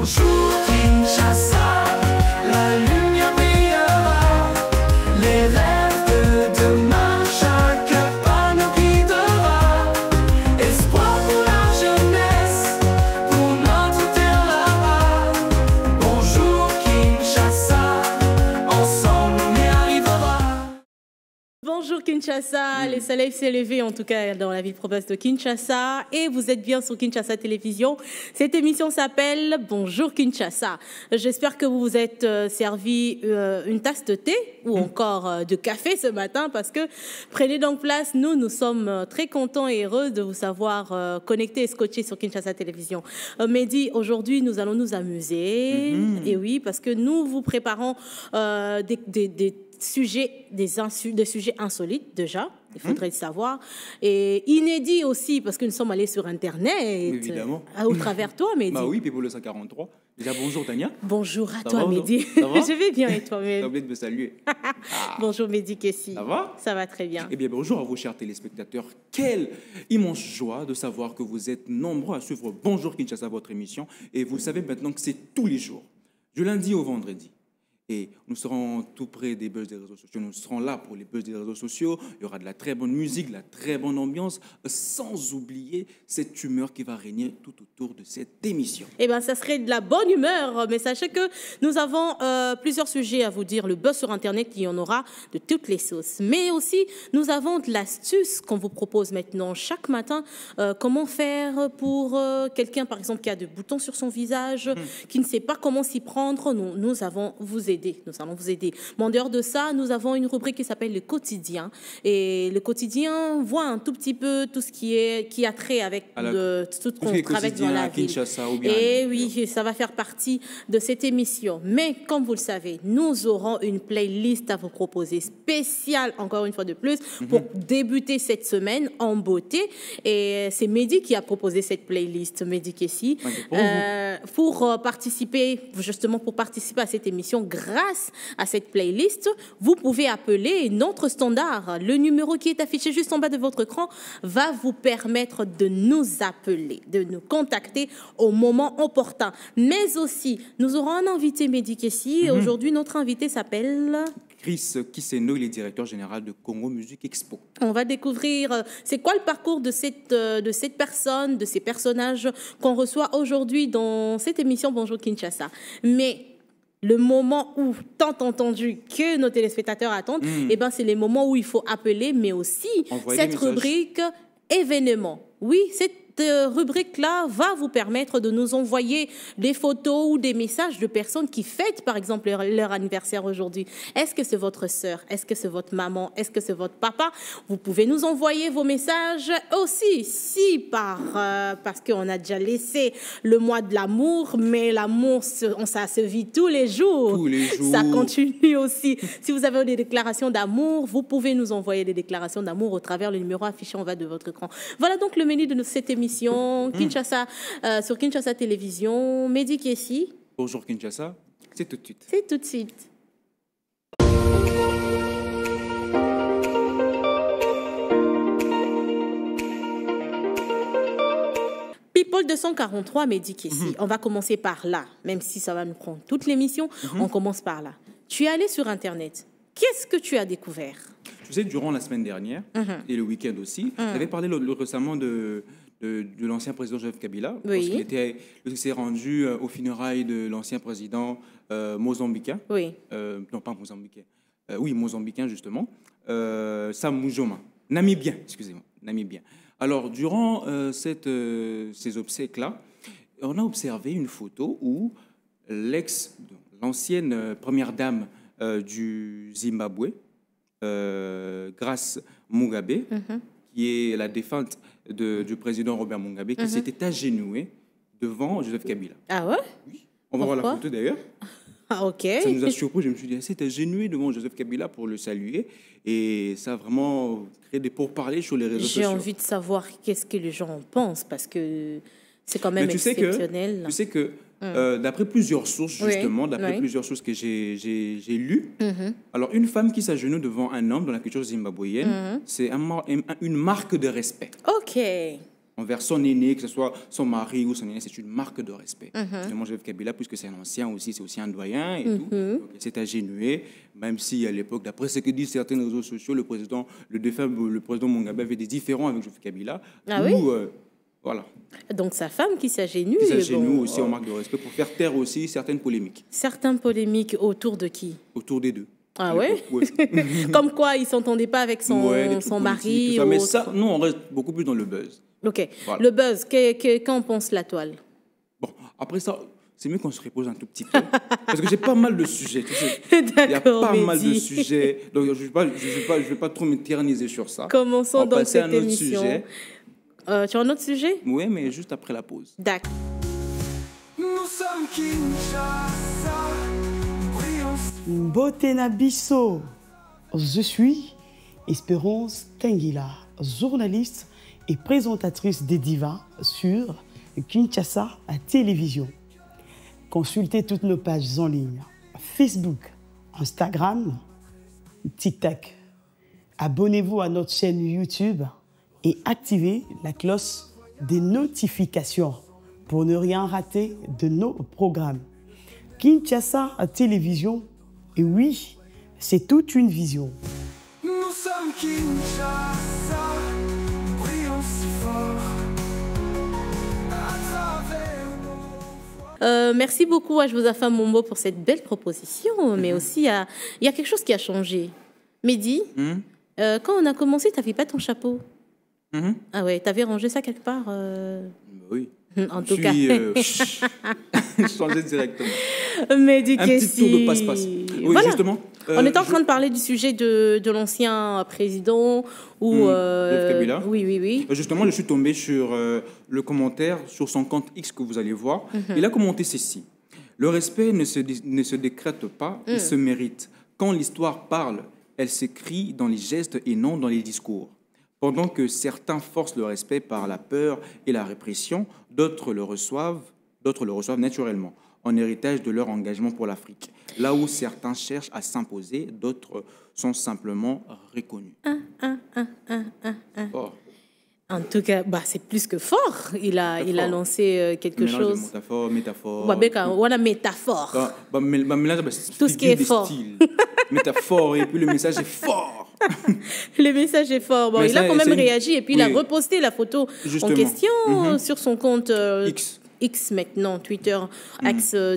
Bonjour Kinshasa, la lumière brillera, les rêves de demain, chaque pas nous guidera. Espoir pour la jeunesse, pour notre terre là-bas. Bonjour Kinshasa, ensemble on y arrivera. Bonjour Kinshasa, le soleil s'est levé en tout cas dans la ville-province de Kinshasa et vous êtes bien sur Kinshasa Télévision. Cette émission s'appelle Bonjour Kinshasa. J'espère que vous vous êtes servi une tasse de thé ou encore de café ce matin parce que prenez donc place, nous sommes très contents et heureux de vous savoir connectés et scotchés sur Kinshasa Télévision. Mehdi, aujourd'hui nous allons nous amuser et oui parce que nous vous préparons des sujets insolites déjà, il faudrait le savoir, et inédits aussi parce que nous sommes allés sur Internet. Évidemment. Au travers toi, Mehdi. Bah oui, People 143. Déjà, bonjour Tania. Bonjour à Ça toi, va, Mehdi. ça va? Je vais bien et toi-même. T'as oublié de me saluer. Bonjour Mehdi Kessi. Ça va? Ça va très bien. Eh bien, bonjour à vous, chers téléspectateurs. Quelle immense joie de savoir que vous êtes nombreux à suivre Bonjour Kinshasa, votre émission. Et vous savez maintenant que c'est tous les jours, du lundi au vendredi. Et nous serons tout près des buzz des réseaux sociaux. Nous serons là pour les buzz des réseaux sociaux. Il y aura de la très bonne musique, de la très bonne ambiance, sans oublier cette humeur qui va régner tout autour de cette émission. Eh bien, ça serait de la bonne humeur, mais sachez que nous avons plusieurs sujets à vous dire. Le buzz sur Internet, il y en aura de toutes les sauces. Mais aussi, nous avons de l'astuce qu'on vous propose maintenant chaque matin. Comment faire pour quelqu'un, par exemple, qui a des boutons sur son visage, qui ne sait pas comment s'y prendre. Nous allons vous aider. Mais en dehors de ça, nous avons une rubrique qui s'appelle le quotidien. Et le quotidien voit un tout petit peu tout ce qui a trait avec tout ce qu'on travaille dans la ville. Kinshasa, ou bien Et oui, ça va faire partie de cette émission. Mais comme vous le savez, nous aurons une playlist à vous proposer spéciale, encore une fois de plus, pour débuter cette semaine en beauté. Et c'est Mehdi qui a proposé cette playlist, Mehdi Kessi, pour participer à cette émission. Grâce à cette playlist, vous pouvez appeler notre standard. Le numéro qui est affiché juste en bas de votre écran va vous permettre de nous appeler, de nous contacter au moment opportun. Mais aussi, nous aurons un invité, Mehdi Kessi. Aujourd'hui, notre invité s'appelle Chris Kiseno, il est directeur général de Congo Music Expo. On va découvrir c'est quoi le parcours de cette personne, de ces personnages qu'on reçoit aujourd'hui dans cette émission Bonjour Kinshasa. Mais le moment où, tant entendu que nos téléspectateurs attendent, eh ben, c'est les moments où il faut appeler, mais aussi cette rubrique événement. Oui, cette rubrique-là va vous permettre de nous envoyer des photos ou des messages de personnes qui fêtent, par exemple, leur anniversaire aujourd'hui. Est-ce que c'est votre sœur? Est-ce que c'est votre maman? Est-ce que c'est votre papa? Vous pouvez nous envoyer vos messages aussi, parce qu'on a déjà laissé le mois de l'amour, mais l'amour, ça se vit tous les jours. Tous les jours. Ça continue aussi. Si vous avez des déclarations d'amour, vous pouvez nous envoyer des déclarations d'amour au travers le numéro affiché en bas de votre écran. Voilà donc le menu de cette émission. Kinshasa, sur Kinshasa Télévision. Mehdi Kessi. Bonjour Kinshasa, c'est tout de suite. C'est tout de suite. People 243, Mehdi Kessi. On va commencer par là, même si ça va nous prendre toute l'émission. On commence par là. Tu es allé sur Internet. Qu'est-ce que tu as découvert? Tu sais, durant la semaine dernière et le week-end aussi, j'avais parlé récemment de l'ancien président Joseph Kabila, parce qu'il s'est rendu aux funérailles de l'ancien président mozambicain. Oui. Non, pas mozambicain. Oui, mozambicain, justement. Sam Nujoma. Namibien, excusez-moi. Namibien. Alors, durant ces obsèques-là, on a observé une photo où l'ancienne première dame du Zimbabwe, Grace Mugabe, qui est la défunte du président Robert Mugabe, qui s'était agenouée devant Joseph Kabila. Ah ouais? Oui. On va voir la photo d'ailleurs. Ah ok. Ça nous a surpris. Je me suis dit, elle s'est agenouée devant Joseph Kabila pour le saluer. Et ça a vraiment créé des pourparlers sur les réseaux sociaux. J'ai envie de savoir qu'est-ce que les gens en pensent, parce que c'est quand même exceptionnel. Tu sais que d'après plusieurs sources, justement, plusieurs sources que j'ai lues, alors une femme qui s'agenouille devant un homme dans la culture zimbabwéenne, c'est une marque de respect. Ok. envers son aîné, que ce soit son mari ou son aîné, c'est une marque de respect. Justement, Joseph Kabila, puisque c'est un ancien aussi, c'est aussi un doyen et tout. Donc, il s'est agénué, même si à l'époque, d'après ce que disent certains réseaux sociaux, le président Mugabe avait des différends avec Joseph Kabila. Ah oui? Voilà. Donc sa femme qui s'agénue. Qui s'agénue aussi en marque de respect pour faire taire aussi certaines polémiques. Certaines polémiques autour de qui? Autour des deux. Ah ouais, Comme quoi il ne s'entendait pas avec son mari. Ça. Mais ça, nous, on reste beaucoup plus dans le buzz. Ok. Voilà. Le buzz, qu'en pense la toile? Bon, après ça, c'est mieux qu'on se repose un tout petit peu. Parce que j'ai pas mal de sujets. Tu sais. Il y a pas mal de sujets. Donc, je ne vais pas trop m'éterniser sur ça. Commençons donc passer à cette un autre émission. sujet. Tu as un autre sujet? Oui, mais juste après la pause. D'accord. Nous sommes Kinshasa, brillons. Mbotena Bisso. Je suis Espérance Tengila, journaliste et présentatrice des divas sur Kinshasa à télévision. Consultez toutes nos pages en ligne, Facebook, Instagram, TikTok. Abonnez-vous à notre chaîne YouTube et activez la cloche des notifications pour ne rien rater de nos programmes. Kinshasa à télévision, et oui, c'est toute une vision. Nous sommes Kinshasa, brillons si fort à travers nos... Merci beaucoup à Josapha Mombo pour cette belle proposition, mais aussi il y a quelque chose qui a changé. Mehdi, quand on a commencé, tu n'avais pas ton chapeau. Ah ouais, tu avais rangé ça quelque part Oui. En tout cas. Changer directement. Mehdi Un petit tour de passe-passe. Oui, voilà. justement. On est en train de parler du sujet de l'ancien président ou Joseph Kabila. Oui. Justement, je suis tombé sur le commentaire sur son compte X que vous allez voir. Il a commenté ceci. Le respect ne se décrète pas, il se mérite. Quand l'histoire parle, elle s'écrit dans les gestes et non dans les discours. Pendant que certains forcent le respect par la peur et la répression, d'autres le reçoivent naturellement, en héritage de leur engagement pour l'Afrique. Là où certains cherchent à s'imposer, d'autres sont simplement reconnus. Fort. En tout cas, c'est plus que fort. Il a lancé quelque chose. Métaphore. Voilà, métaphore. Tout ce qui est fort. Métaphore, et puis le message est fort. Le message est fort. Bon, il a quand même réagi et puis il a reposté la photo Justement. en question sur son compte X maintenant, Twitter,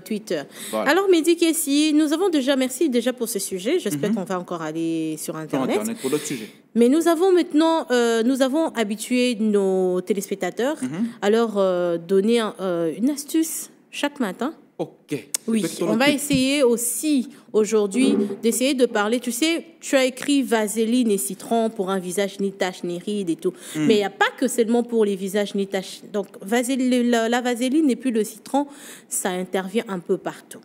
Twitter. Voilà. Alors, Mehdi Kessi, nous avons merci déjà pour ce sujet. J'espère qu'on va encore aller sur Internet. Sur Internet pour d'autres sujets. Mais nous avons maintenant, habitué nos téléspectateurs à leur donner une astuce chaque matin. Ok. Oui, on va essayer aussi aujourd'hui d'essayer de parler. Tu sais, tu as écrit vaseline et citron pour un visage ni tache ni ride et tout. Mais il n'y a pas que seulement pour les visages ni taches. Donc, la vaseline et puis le citron, ça intervient un peu partout.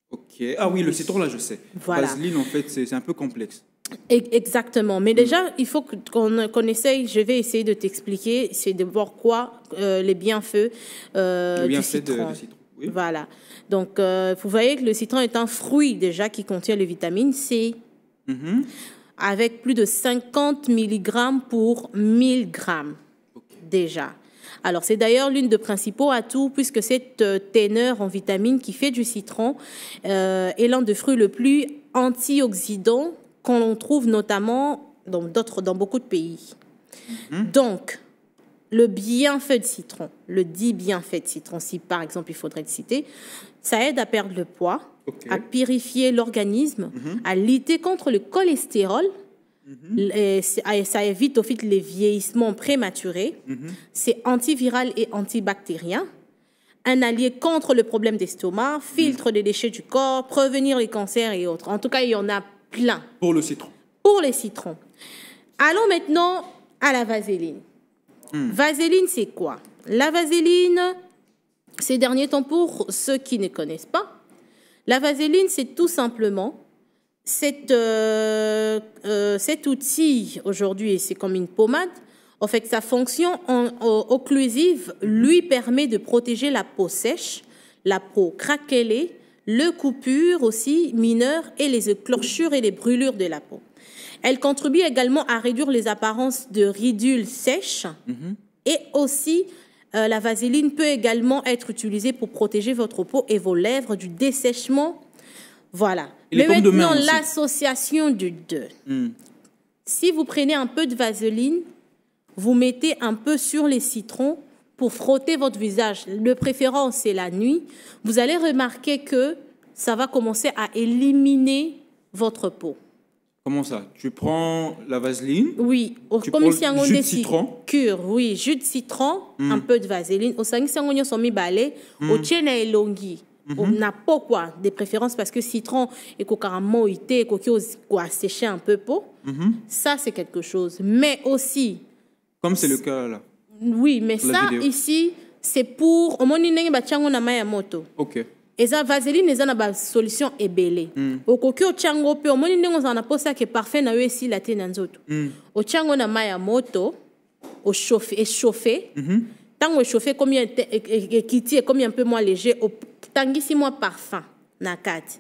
Ok. Ah oui, le citron, là, je sais. Voilà. Vaseline, en fait, c'est un peu complexe. Exactement. Mais déjà, il faut qu'on essaye, je vais essayer de t'expliquer, c'est de voir quoi les bienfaits du citron. Du citron. Oui. Voilà. Donc, vous voyez que le citron est un fruit déjà qui contient le vitamine C, avec plus de 50 mg pour 1000 grammes déjà. Alors, c'est d'ailleurs l'une des principaux atouts, puisque cette teneur en vitamines qui fait du citron est l'un des fruits le plus antioxydant qu'on trouve notamment dans beaucoup de pays. Donc, le bienfait de citron, le dit bienfait de citron, si par exemple il faudrait le citer, ça aide à perdre le poids, à purifier l'organisme, à lutter contre le cholestérol, et ça évite au fait les vieillissements prématurés, c'est antiviral et antibactérien, un allié contre le problème d'estomac, filtre les déchets du corps, prévenir les cancers et autres. En tout cas, il y en a plein. Pour le citron. Pour les citrons. Allons maintenant à la vaseline. Vaseline, c'est quoi? La vaseline, ces derniers temps, pour ceux qui ne connaissent pas, la vaseline, c'est tout simplement cet outil aujourd'hui, et c'est comme une pommade. En fait, sa fonction occlusive lui permet de protéger la peau sèche, la peau craquelée, les coupures aussi mineures et les écorchures et les brûlures de la peau. Elle contribue également à réduire les apparences de ridules sèches Et aussi, la vaseline peut également être utilisée pour protéger votre peau et vos lèvres du dessèchement. Voilà. Et les Mais pommes de main maintenant, aussi. l'association du deux. Si vous prenez un peu de vaseline, vous mettez un peu sur les citrons pour frotter votre visage. De préférence, c'est la nuit. Vous allez remarquer que ça va commencer à éliminer votre peau. Comment ça? Tu prends la vaseline. Oui, Tu comme prends ici, le on jus de dit citron. cure, oui, jus de citron, un peu de vaseline. Au sang, si on sont mis balai, au tien et longi. On n'a pas quoi, des préférences parce que citron et carrément été, quoi sécher un peu peau. Ça, c'est quelque chose. Mais aussi, Comme c'est le cas là. oui, mais Pour la ça, vidéo. ici, c'est pour. Au moins, il y a moto. Ok. Et ça, vaseline, ils ont une solution ébélée. Au coquille, au tchango, puis au moins, ils ont posé que parfait na ici la tenanzoto. Au tchango na maya moto, au chauffer. Tant au chauffer, comme il est comme un peu moins léger, au tangisi moins parfum na kati.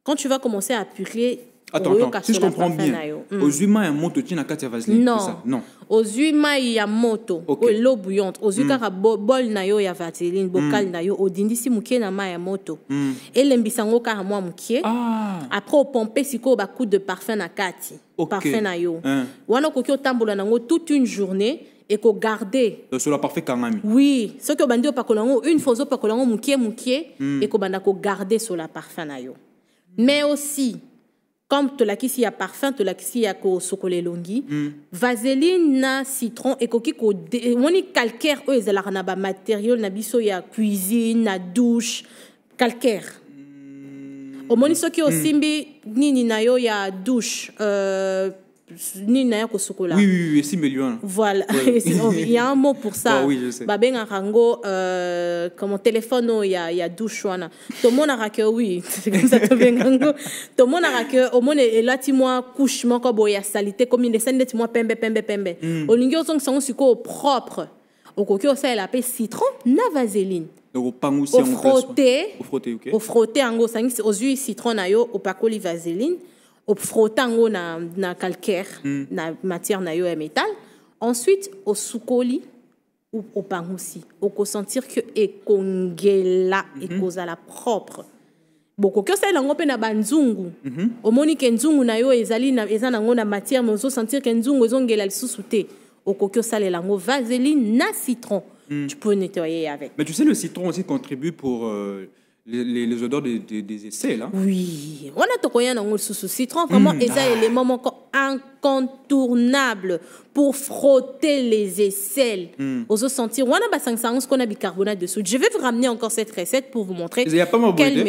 Quand tu vas commencer à appuyer. Attends, si je comprends bien, aux humains, il y a un moto qui n'a qu'à vaseline. Non. C'est ça? Non. Aux humains, il y a moto, Ok. l'eau bouillante. Aux humains, il y a bol na yo ya vaseline, bocal na yo. Au dindisi mouké na ma ya moto. Et l'embisango ka moi mouké. Ah. Après, au pomper siko ba coup de parfum na kati. Ok. Parfum na yo. Hein. Wana kokyo tambola nango toute une journée et ko garder. Cela parfait quand même. Oui, ce que bandi opakolango une fois opakolango mouké et ko banda ko garder sur la parfum na yo. Mais aussi comme te la kisi ya parfum, te la kisi ya ko sokole longi, vaseline na citron et koki ko woni calcaire o ezalaka na ba matériaux na biso ya cuisine, na douche, calcaire. Au moni soki o simbi nini na yo ya douche, nini na yo ko sokola. Oui, 6 millions. Voilà, il y a un mot pour ça. Oh, oui, je sais. Babenga rango, comme téléphone, il y a douche. Tout le monde a que oui, c'est comme ça. Tout le monde a que au monde est là, tu moi couche, moi comme il y a salité, comme il descend, tu moi pembe. Au lingo son sont suko propre. Au coquille ça il appelle citron, na vaseline. Donc au pain aussi Au en frotter, Au frotter, ok. au frotter en gros, aux huiles citron na yo, au pacoli vaseline. Au frottango na calcaire, na matière na yo et métal. Ensuite, au soukoli ou au pain aussi. Au sentir que ekongela et kozala propre. Boko que ça lango pe na banzungu. Au moni ke nzungu na yo ezali na ezanango na matière mais au sentir que nzungu ezongela lisusuté. Au kokyo ça le lango vaseline na citron. Tu peux nettoyer avec. Mais tu sais, le citron aussi contribue pour les odeurs des essais, là. Oui, on a tokoya na ngol sous citron vraiment et ça élément incontournable pour frotter les aisselles. Aux sentir on a basang ce qu'on a bicarbonate de soude. Je vais vous ramener encore cette recette pour vous montrer Il y a pas ma quelle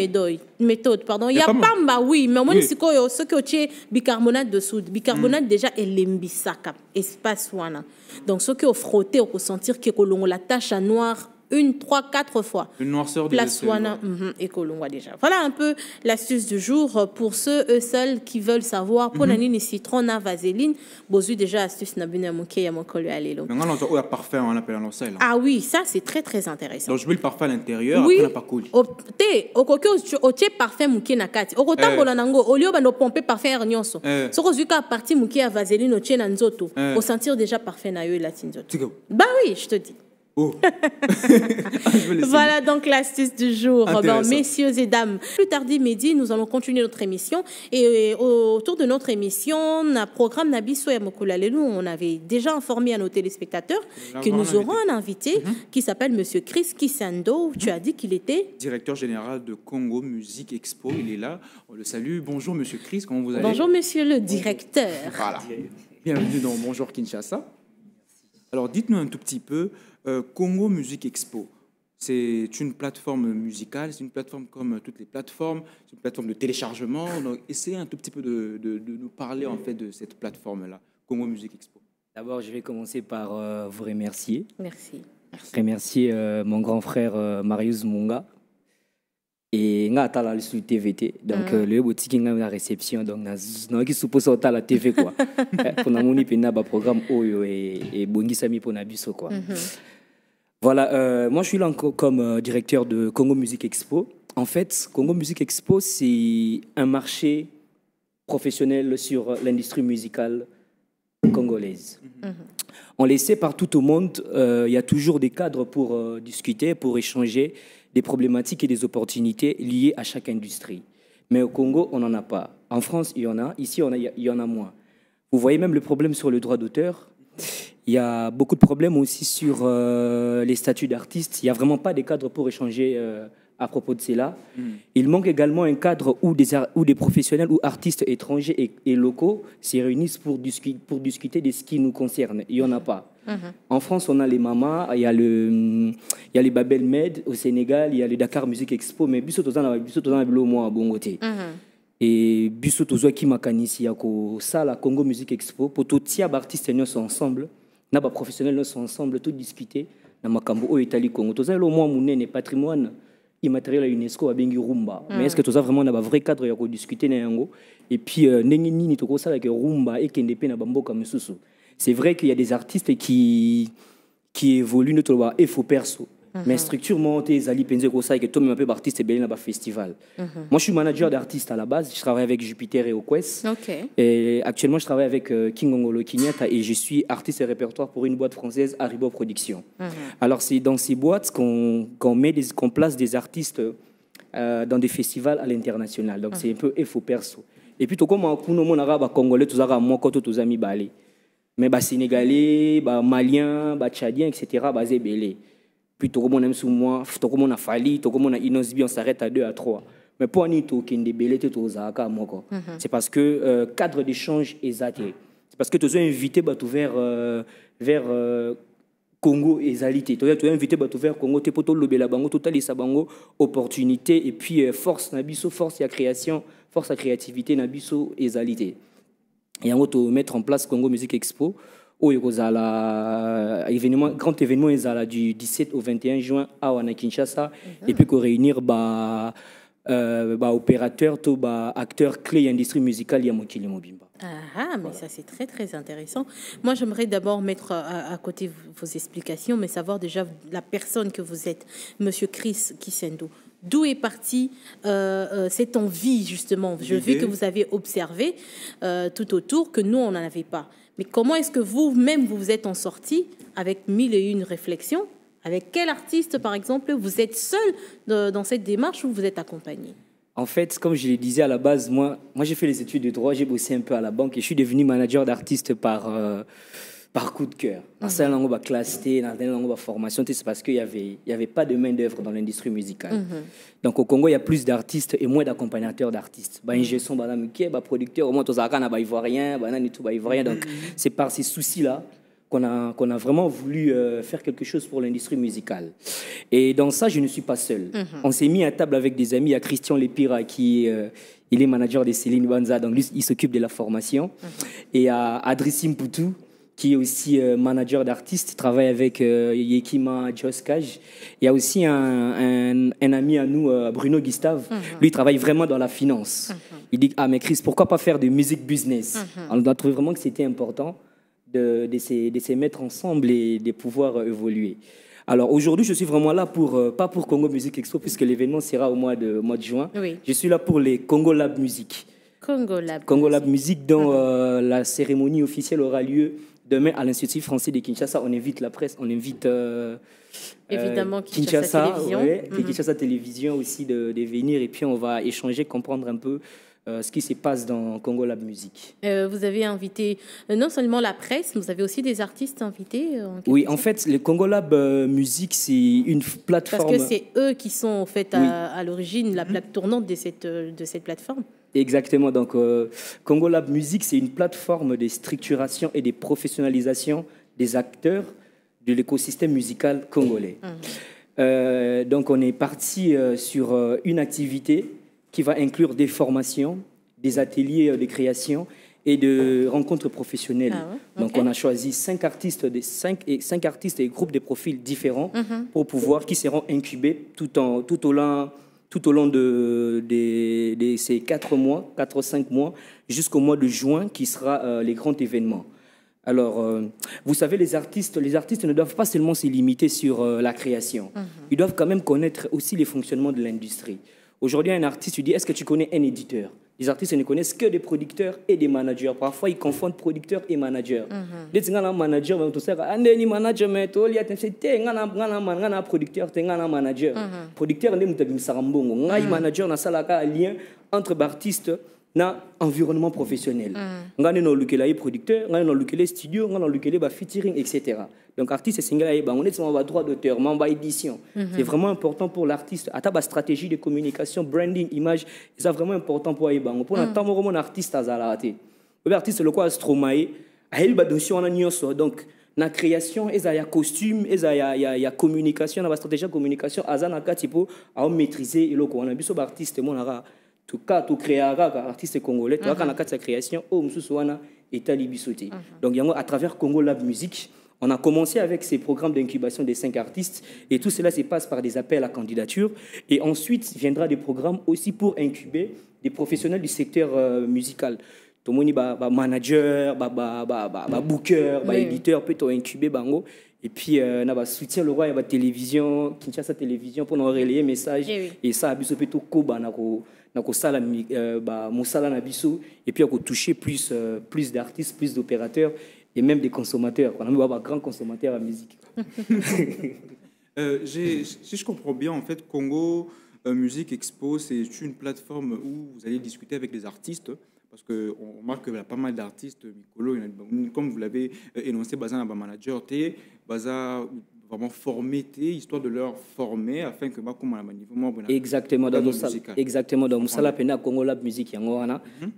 méthode pardon. Il y a pas oui, mais moi c'est quoi ce que tu bicarbonate de soude. Bicarbonate déjà est l'embisaka espace wana. Donc ce que au frotter au sentir que kolongo la tache à noir 1, 3, 4 fois. Une noirceur de place wana et kolongwa déjà. Voilà un peu l'astuce du jour pour ceux seuls qui veulent savoir pour nani ni citron na vaseline. Bozu déjà astuce na buna moké ya mokolo alelo. Maintenant on a parfum on appelle en sel. Ah oui, ça c'est très très intéressant. Donc je mets le parfum à l'intérieur oui, après on a pas coulé. Au kokyo au tie parfum moké na kati. Au kotambola nango au lieu bano pomper parfum nyonso. Soko zuka partie moké ya vaseline au tie na nzoto. Au sentir déjà parfum na yo la tinzoto. Bah oui, je te dis. Oh. Voilà donc l'astuce du jour. Bon, messieurs et dames, plus tard midi, nous allons continuer notre émission. Et autour de notre émission, le programme Nabiso et Mokulalelu, on avait déjà informé à nos téléspectateurs que nous aurons un invité qui s'appelle Monsieur Chris Kisando. Tu as dit qu'il était directeur général de Congo Music Expo. Il est là. On le salue. Bonjour Monsieur Chris, comment vous allez? Bonjour Monsieur le directeur. Voilà. Bienvenue dans Bonjour Kinshasa. Alors dites-nous un tout petit peu. Congo Music Expo, c'est une plateforme musicale, c'est une plateforme comme toutes les plateformes, c'est une plateforme de téléchargement. Donc, essayez un tout petit peu de nous parler en fait de cette plateforme-là, Congo Music Expo. D'abord, je vais commencer par vous remercier. Merci. Remercier mon grand frère Marius Munga et nga atala sur TVT. Donc le boutique nga la réception donc na qui suppose à la TV quoi. Pour na moni pena ba programme oyo et bongisa mi pour na biso quoi. Voilà, moi je suis là comme directeur de Congo Music Expo. En fait, Congo Music Expo c'est un marché professionnel sur l'industrie musicale congolaise. On le sait partout au monde, il y a toujours des cadres pour discuter, pour échanger des problématiques et des opportunités liées à chaque industrie. Mais au Congo, on n'en a pas. En France, il y en a. Ici, il y en a moins. Vous voyez même le problème sur le droit d'auteur. Il y a beaucoup de problèmes aussi sur les statuts d'artistes. Il n'y a vraiment pas de cadre pour échanger à propos de cela. Il manque également un cadre où des professionnels ou artistes étrangers et locaux se réunissent pour discuter de ce qui nous concerne. Il n'y en a pas. En France, on a les Mamas, il y a les Babel Med au Sénégal, il y a le Dakar Music Expo, mais biso tozana bilo mo abongote. Et biso tozo ki makanisi ya ko sala Congo Music Expo pour tout tia artistes nyonso ensemble, na ba professionnels nyonso ensemble tout discuter na makambo o Italie Congo. Toza lo mo munene patrimoine immatériel à UNESCO à bengi rumba. Mais est-ce que toza vraiment na ba vrai cadre ya ko discuter na yango et puis ndenge nini to ko sala ke rumba et kende pe na bamboka mususu. C'est vrai qu'il y a des artistes qui évoluent notre et faux perso. Mais structurellement, tu es Ali Penze Kosa et que toi, tu es artiste et bien dans festival. Moi, je suis manager d'artistes à la base. Je travaille avec Jupiter et Okwes. Et actuellement, je travaille avec King Ongolo Kinyata et je suis artiste et répertoire pour une boîte française, Haribo Productions. Alors, c'est dans ces boîtes qu'on place des artistes dans des festivals à l'international. Donc, c'est un peu faux perso. Et puis, comme on a Congolais, tous les amis balés. Mais Sénégalais, Maliens, Tchadiens, etc., c'est belé. Puis on aime sous moi, on a Fali, on a Inosbi, on s'arrête à 2 à 3. Mais pour nous, c'est parce que cadre d'échange est zaté. C'est parce que tu es invité vers Congo et Zalité. Tu es invité vers Congo, tu es pour le bango, total et sabango, opportunité et puis force, nabiso, force et création, force à créativité, nabiso et Zalité. Et en gros, mettre en place Congo Music Expo, où il y a grand événement du 17 au 21 juin à Kinshasa, et puis qu'on réunir opérateurs, acteurs clés de l'industrie musicale à Mokili Mobimba. Mais ça c'est très très intéressant. Moi j'aimerais d'abord mettre à côté vos explications, mais savoir déjà la personne que vous êtes, Monsieur Chris Kisendo. D'où est partie cette envie, justement? Je veux que vous avez observé tout autour que nous, on n'en avait pas. Mais comment est-ce que vous-même, vous êtes en sorti avec 1001 réflexions? Avec quel artiste, par exemple, vous êtes seul dans cette démarche ou vous êtes accompagné? En fait, comme je le disais à la base, moi j'ai fait les études de droit, j'ai bossé un peu à la banque et je suis devenu manager d'artistes par coup de cœur. Dans cette langue, classe T, dans cette langue, formation, c'est parce qu'il y avait pas de main d'œuvre dans l'industrie musicale. Donc au Congo, il y a plus d'artistes et moins d'accompagnateurs d'artistes. Ingénieur, producteur, au moins tous les ivoiriens, ivoirien. Donc c'est par ces soucis-là qu'on a vraiment voulu faire quelque chose pour l'industrie musicale. Et dans ça, je ne suis pas seul. On s'est mis à table avec des amis. Il y a Christian Lepira qui il est manager de Céline Banza, donc lui, il s'occupe de la formation. Et à Adrissim Poutou, qui est aussi manager d'artistes, travaille avec Yekima Joskaj. Il y a aussi un ami à nous, Bruno Gustave. Lui, il travaille vraiment dans la finance. Il dit, mais Chris, pourquoi pas faire de music business? On a trouvé vraiment que c'était important de se mettre ensemble et de pouvoir évoluer. Alors aujourd'hui, je suis vraiment là pas pour Congo Music Expo, puisque l'événement sera au mois de juin. Oui. Je suis là pour les Congo Lab Music. Congo Lab Music, dont la cérémonie officielle aura lieu demain à l'Institut français de Kinshasa. On invite la presse, on invite évidemment Kinshasa Télévision. Kinshasa Télévision aussi de venir, et puis on va échanger, comprendre un peu ce qui se passe dans Congo Lab Music. Vous avez invité non seulement la presse, mais vous avez aussi des artistes invités Oui, en fait, le Congo Lab Music, c'est une plateforme... Parce que c'est eux qui sont en fait à l'origine, la plaque tournante de cette plateforme. Exactement. Donc, Congo Lab Music, c'est une plateforme de structuration et de professionnalisation des acteurs de l'écosystème musical congolais. Donc, on est parti sur une activité qui va inclure des formations, des ateliers de création et de rencontres professionnelles. Donc, on a choisi 5 artistes et groupes de profils différents pour pouvoir, qui seront incubés tout au long de ces 4 ou 5 mois, jusqu'au mois de juin, qui sera les grands événements. Alors, vous savez, les artistes ne doivent pas seulement se limiter sur la création. Ils doivent quand même connaître aussi les fonctionnements de l'industrie. Aujourd'hui, un artiste, tu dis, est-ce que tu connais un éditeur? Les artistes ne connaissent que des producteurs et des managers. Parfois, ils confondent producteurs et managers. Les managers, mais tout ça, ni manager, mais tout, il y a un producteur, un manager. Producteur, un manager, un lien entre l'artiste et l'environnement professionnel. On a un producteur, on a un studio, on a un featuring, etc. Donc, artiste, c'est on est sur droit d'auteur, on a édition. C'est vraiment important pour l'artiste. À ta stratégie de communication, branding, image, c'est vraiment important pour Aïbang. Pour l'instant, un artiste à Zalaté. L'artiste, le quoi, Stromae, il a une donc, la création, il y a costume, il y a communication, la stratégie de communication, il y a maîtriser le quoi. On a vu ce artiste, mon ara. Tout cas, tout créateur, artiste congolais, tu vois, quand on a sa création, oh, Moussouana et Talibisoté. Donc, à travers Congo Lab Musique, on a commencé avec ces programmes d'incubation des 5 artistes et tout cela se passe par des appels à candidature. Et ensuite, viendra des programmes aussi pour incuber des professionnels du secteur musical. Tout le monde, manager, booker, éditeur, peut incuber bango. Et puis, on a soutien le roi, il y a la télévision, Kinshasa Télévision pour nous relayer les messages. Et ça, il peut tout koba et puis on toucher plus d'artistes, plus d'opérateurs et même des consommateurs. On a un grand consommateur à musique. Si je comprends bien, en fait, Congo Musique Expo, c'est une plateforme où vous allez discuter avec des artistes. Parce qu'on remarque qu'il y a pas mal d'artistes, comme vous l'avez énoncé, basé un manager, basé vraiment former, histoire de leur former afin que exactement dans ça pena Congo Lab Musique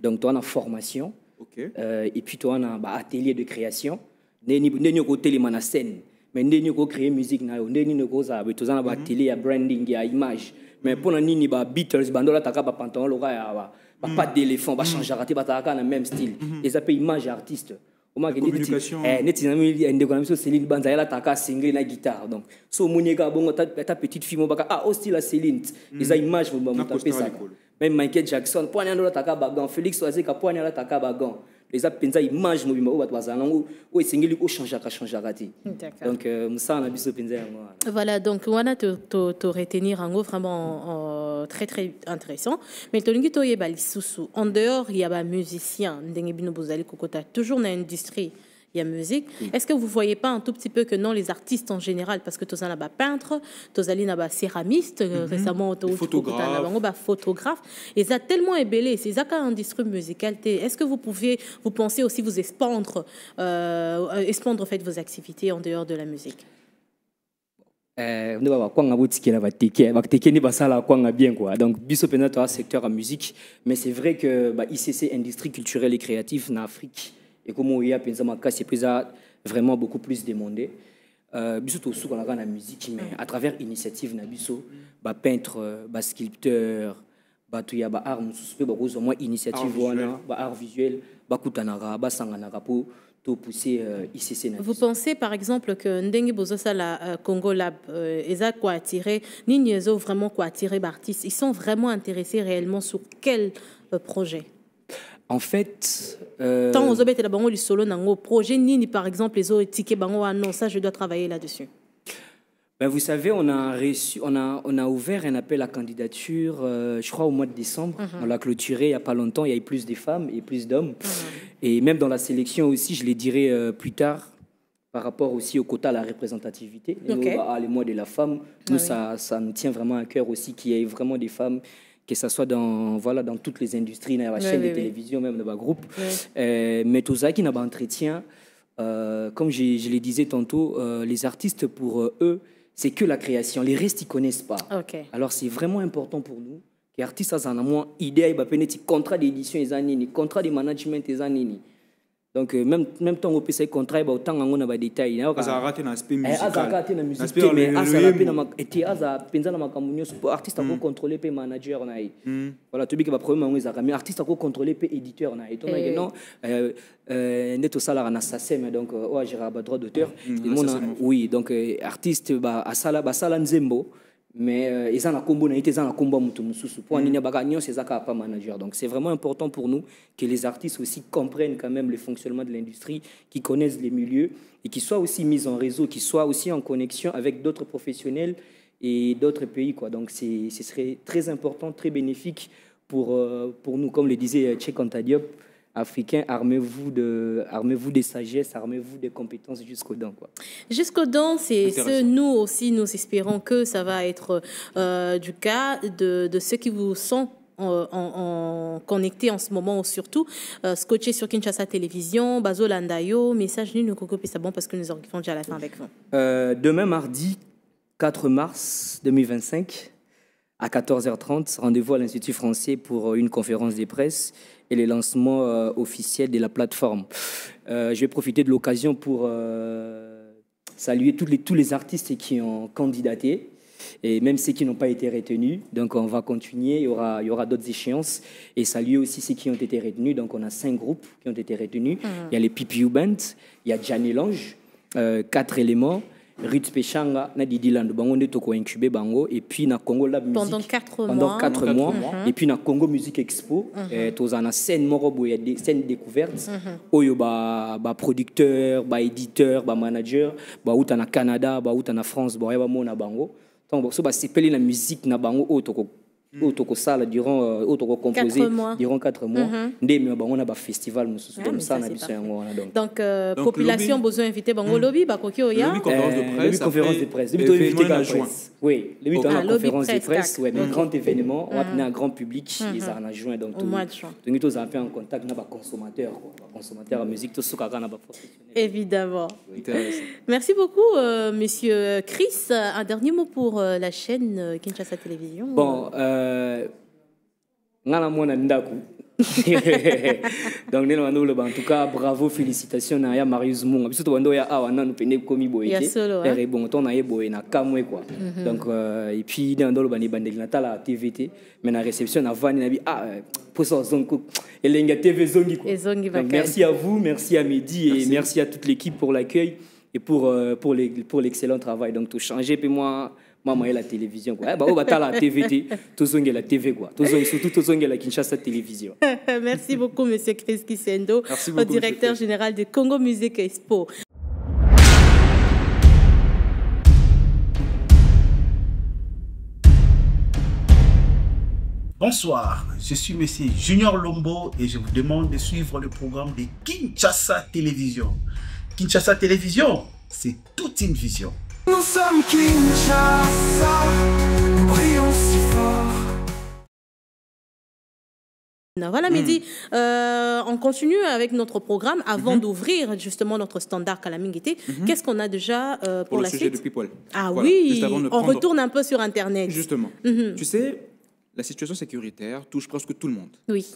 donc tu as une formation et puis tu as un atelier de création ne côté les mana scène mais ne créer musique na ne ko za tu as un atelier à branding à image mais pour nini ba Beatles bandola taka ba pantalon lo ya pas d'éléphant va changer rater ba taka na même style et ça peut image artiste. Communication. Céline Banza, elle a single na guitare. Donc, so Mouniega, bon, ta petite fille, ah, aussi la Céline. Les images, vous m'avez tapé ça. Même Michael Jackson, poignard la taka bagan. Félix Oazé, poignard la taka bagan. Les appenza images, vous m'avez tapé ou single, ou changer rater. Donc, ça, on a vu ce penza. Voilà, donc, on a te retenir en gros vraiment très, très intéressant. Mais en dehors, il y a des musiciens, toujours dans l'industrie. Il y a musique. Est-ce que vous ne voyez pas un tout petit peu que non, les artistes en général, parce que tu as des peintres, tu as des céramistes, récemment, tu as des photographes, ils ont tellement ébellé, c'est ça qu'une industrie musicale. Est-ce que vous pensez aussi vous expandre en fait, vos activités en dehors de la musique? Donc biso penza un secteur en musique mais c'est vrai que ICC industrie culturelle et créative en Afrique et comme il y a penza c'est vraiment beaucoup plus demandé biso to sou kana na musique mais à travers initiative na biso peintre sculpteur tu ya art mususu pe au moins initiative wana art visuel kutanaka sanganaka pour pousser ICC. Vous pensez par exemple que Ndenge Bozosa la Congo Lab eza quoi attirer Nignezo vraiment quoi attirer artistes, ils sont vraiment intéressés réellement sur quel projet? En fait tant aux obétés la bango du solo nango projet nini par exemple les autres tickets bango non ça je dois travailler là-dessus. Ben vous savez, on a ouvert un appel à candidature, je crois au mois de décembre. On l'a clôturé il n'y a pas longtemps. Il y a eu plus de femmes et plus d'hommes. Et même dans la sélection aussi, je les dirai plus tard, par rapport aussi au quota à la représentativité. Les mois de la femme, nous, ça nous tient vraiment à cœur aussi qu'il y ait vraiment des femmes, que ce soit dans toutes les industries, dans la chaîne de télévision, même dans le groupe. Mais tout ça qui n'a pas d'entretien, comme je le disais tantôt, les artistes, pour eux, c'est que la création. Les restes, ils ne connaissent pas. Alors, c'est vraiment important pour nous que les artistes aient moins idée, contrat d'édition, contrat de management, donc même temps on peut essayer contrat autant on a des détails ça raté un aspect musical aspect mais ça rappelle et ça penza na makambo artiste à contrôler pe manager na voilà tu dis que va problème on mais artiste à contrôler pe éditeur na to non neto salaire na SACEM donc j'ai un droit d'auteur oui donc artiste à sala nzembo mais ils ont un combo ils ont un combo pour pas manager. Donc c'est vraiment important pour nous que les artistes aussi comprennent quand même le fonctionnement de l'industrie, qu'ils connaissent les milieux et qu'ils soient aussi mis en réseau, qu'ils soient aussi en connexion avec d'autres professionnels et d'autres pays quoi. Donc ce serait très important, très bénéfique pour nous, comme le disait Cheikh Anta Diop, Africains, armez-vous des sagesses, armez-vous des compétences jusqu'aux dents, quoi. Jusqu'aux dents, c'est nous aussi, nous espérons que ça va être du cas de ceux qui vous sont connectés en ce moment, surtout scotché sur Kinshasa Télévision, Bazo Landayo, message nul, nous coco, c'est bon parce que nous arrivons déjà à la fin avec vous. Demain, mardi 4 mars 2025, à 14h30, rendez-vous à l'Institut français pour une conférence de presse et le lancement officiel de la plateforme. Je vais profiter de l'occasion pour saluer tous les artistes qui ont candidaté et même ceux qui n'ont pas été retenus. Donc on va continuer, il y aura d'autres échéances et saluer aussi ceux qui ont été retenus. Donc on a 5 groupes qui ont été retenus. Il y a les PPU Band, il y a Gianni Lange, 4 éléments, Ruth Pechanga, na Didi Land, bango ne toko incubé bango, et puis na Congo Lab Music pendant 4 mois, et puis na Congo Music Expo, tous en a scène morobo, il y a des scènes découvertes, oyo ba producteur, ba éditeur, ba manager, ba outa na Canada, ba outa na France, ba yaba mona bango, donc so ba sepeli la musique na bango o toko autoko sala durant autoko composé durant 4 mois ndé on a ba festival comme ça na biso yango donc population besoin invité bango lobby ba koki oya conférence de presse oui le 8 ans conférence de presse ouais un grand événement on a un grand public ils en juin donc nous tous un peu en contact na ba consommateur en musique tout ce na ba professionnel évidemment. Merci beaucoup monsieur Chris, un dernier mot pour la chaîne Kinshasa Télévision. Bon ngala mona ndaku donc en tout cas bravo, félicitations à Marius Munga biso to bando ya awa nanu pene komi boyete et bon ton na yeboye na kamwe quoi donc et puis dans le bani bandeli na tala TVT mais na réception na vani na bi pour ça zonko elenga TV zongi quoi donc merci à vous, merci à Mehdi et merci à toute l'équipe pour l'accueil et pour l'excellent travail donc tout changer puis moi maman et la télévision quoi bah on va la TVT tout zongue la TV quoi surtout tout zongue la Kinshasa Télévision. Merci beaucoup monsieur Chris Kisendo, directeur général de Congo Music Expo. Bonsoir, je suis monsieur Junior Lombo et je vous demande de suivre le programme de Kinshasa Télévision. Kinshasa Télévision, c'est toute une vision. Nous sommes Kinshasa, brillons si fort. Voilà, Mehdi, on continue avec notre programme avant d'ouvrir justement notre standard Kalamingité. Qu'est-ce qu'on a déjà pour la sujet suite de People. Ah voilà. Oui, on retourne un peu sur Internet. Justement. Tu sais, la situation sécuritaire touche presque tout le monde. Oui.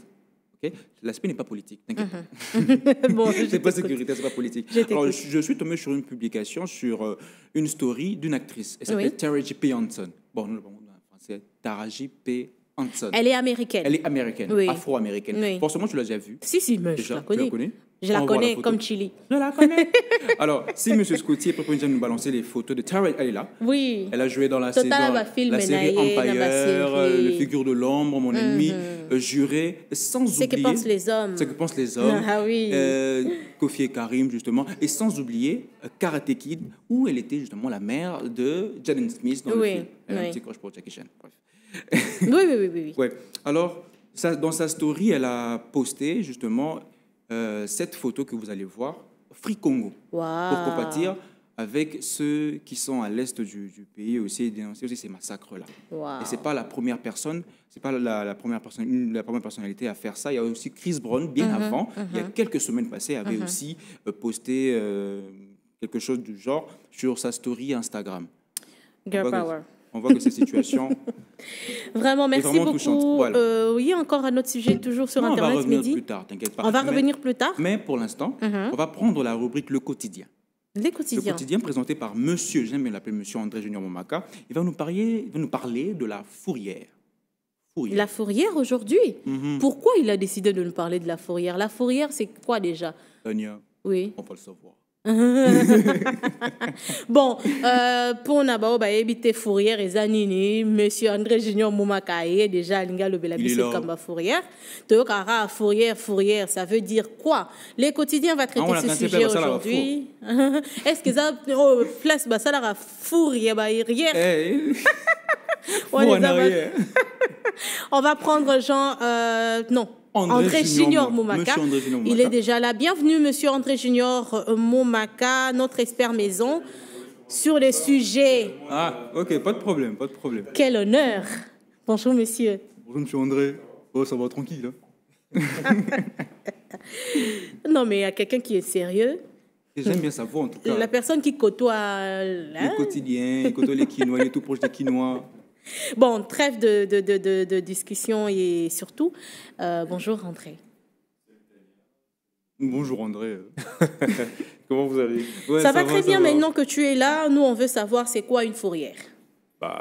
Okay? L'aspect n'est pas politique, t'inquiète pas. Bon, c'est pas sécuritaire, c'est pas politique. Alors, je suis tombé sur une publication, sur une story d'une actrice. Elle s'appelle Taraji P. Henson. Bon, en français, Taraji P. Henson. Elle est américaine. Elle est américaine, afro-américaine. Oui. Forcément, tu l'as déjà vue. Si, mais je la connais. Tu la connais? Je la connais comme Chili. Je la connais. Alors, si M. Scotty est prêt de nous balancer les photos de Taraji, elle est là. Oui. Elle a joué dans la série Empire, Le Figure de l'ombre, Mon ennemi juré, sans oublier... Ce que pensent les hommes. Ce que pensent les hommes. Ah oui. Kofi et Karim, justement. Et sans oublier Karate Kid, où elle était justement la mère de Jaden Smith dans le film. Elle a un petit croche pour Jackie Chan. Bref. Oui. Ouais. Alors, dans sa story, elle a posté justement... cette photo que vous allez voir, Free Congo, pour compatir avec ceux qui sont à l'est du pays et aussi dénoncer aussi ces massacres-là. Et c'est pas la première personne, c'est pas la première personnalité à faire ça. Il y a aussi Chris Brown, bien avant, il y a quelques semaines passées, avait aussi posté quelque chose du genre sur sa story Instagram. Girl Power. On voit que cette situation vraiment, merci vraiment beaucoup. Voilà. Oui, encore un autre sujet, toujours sur Internet. On va revenir Mehdi. plus tard, t'inquiète pas. On va revenir plus tard. Mais pour l'instant, on va prendre la rubrique Le Quotidien. Les quotidiens. Le quotidien présenté par monsieur, j'aime bien l'appeler monsieur André Junior Momaka. Il va nous parler de la Fourrière. La Fourrière aujourd'hui. Pourquoi il a décidé de nous parler de la Fourrière? La Fourrière, c'est quoi déjà? Tania, oui. On va le savoir. Bon, pour Nabao, habiter Fourrière et Zanini, monsieur André Junior Moumakaye, déjà, Linga le Belabissé comme Fourrière. Teokara, Fourrière, ça veut dire quoi? Les quotidiens vont traiter ce sujet aujourd'hui. Est-ce que ça, place, ça la Fourrière, On va prendre Jean... non. André Junior Momaka. Il est déjà là. Bienvenue, monsieur André Junior Momaka, notre expert maison, sur les sujets. Ah, ok, pas de problème, pas de problème. Quel honneur. Bonjour, monsieur. Bonjour, monsieur André. Oh, ça va tranquille, hein? Non, mais il y a quelqu'un qui est sérieux. J'aime bien sa voix, en tout cas. La personne qui côtoie... Le quotidien, il côtoie les quinois, il est tout proche des quinois. Bon, trêve de discussion et surtout, bonjour André. Bonjour André. Comment vous allez? Ouais, ça va très bien maintenant que tu es là. Nous, on veut savoir c'est quoi une fourrière.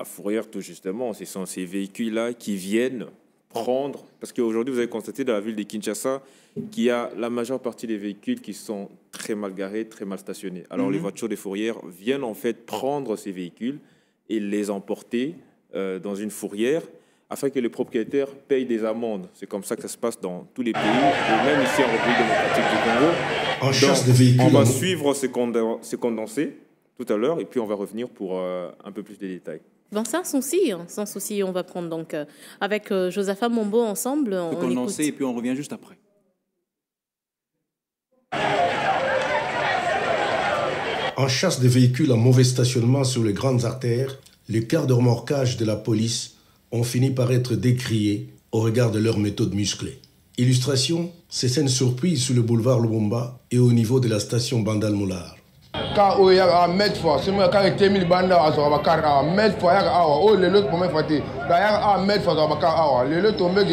Fourrière, tout justement, ce sont ces véhicules-là qui viennent prendre, parce qu'aujourd'hui, vous avez constaté dans la ville de Kinshasa qu'il y a la majeure partie des véhicules qui sont très mal garés, très mal stationnés. Alors, les voitures des fourrières viennent en fait prendre ces véhicules et les emporter dans une fourrière afin que les propriétaires payent des amendes. C'est comme ça que ça se passe dans tous les pays, et même ici en République démocratique du Congo. En chasse de véhicules. On va suivre ces condensés tout à l'heure et puis on va revenir pour un peu plus de détails. Bon, sans souci, on va prendre donc avec Josapha Mombo ensemble. On condensé et puis on revient juste après. En chasse de véhicules en mauvais stationnement sur les grandes artères, les cars de remorquage de la police ont fini par être décriés au regard de leur méthode musclée. Illustration, ces scènes surprises sur le boulevard Lubumba et au niveau de la station Bandal Moulard. Car il y a un mètre fort, c'est moi qui ai été mis banda à son car un mètre fort, il y a le lot pour me fâter. D'ailleurs, un mètre fort à car le lot tombé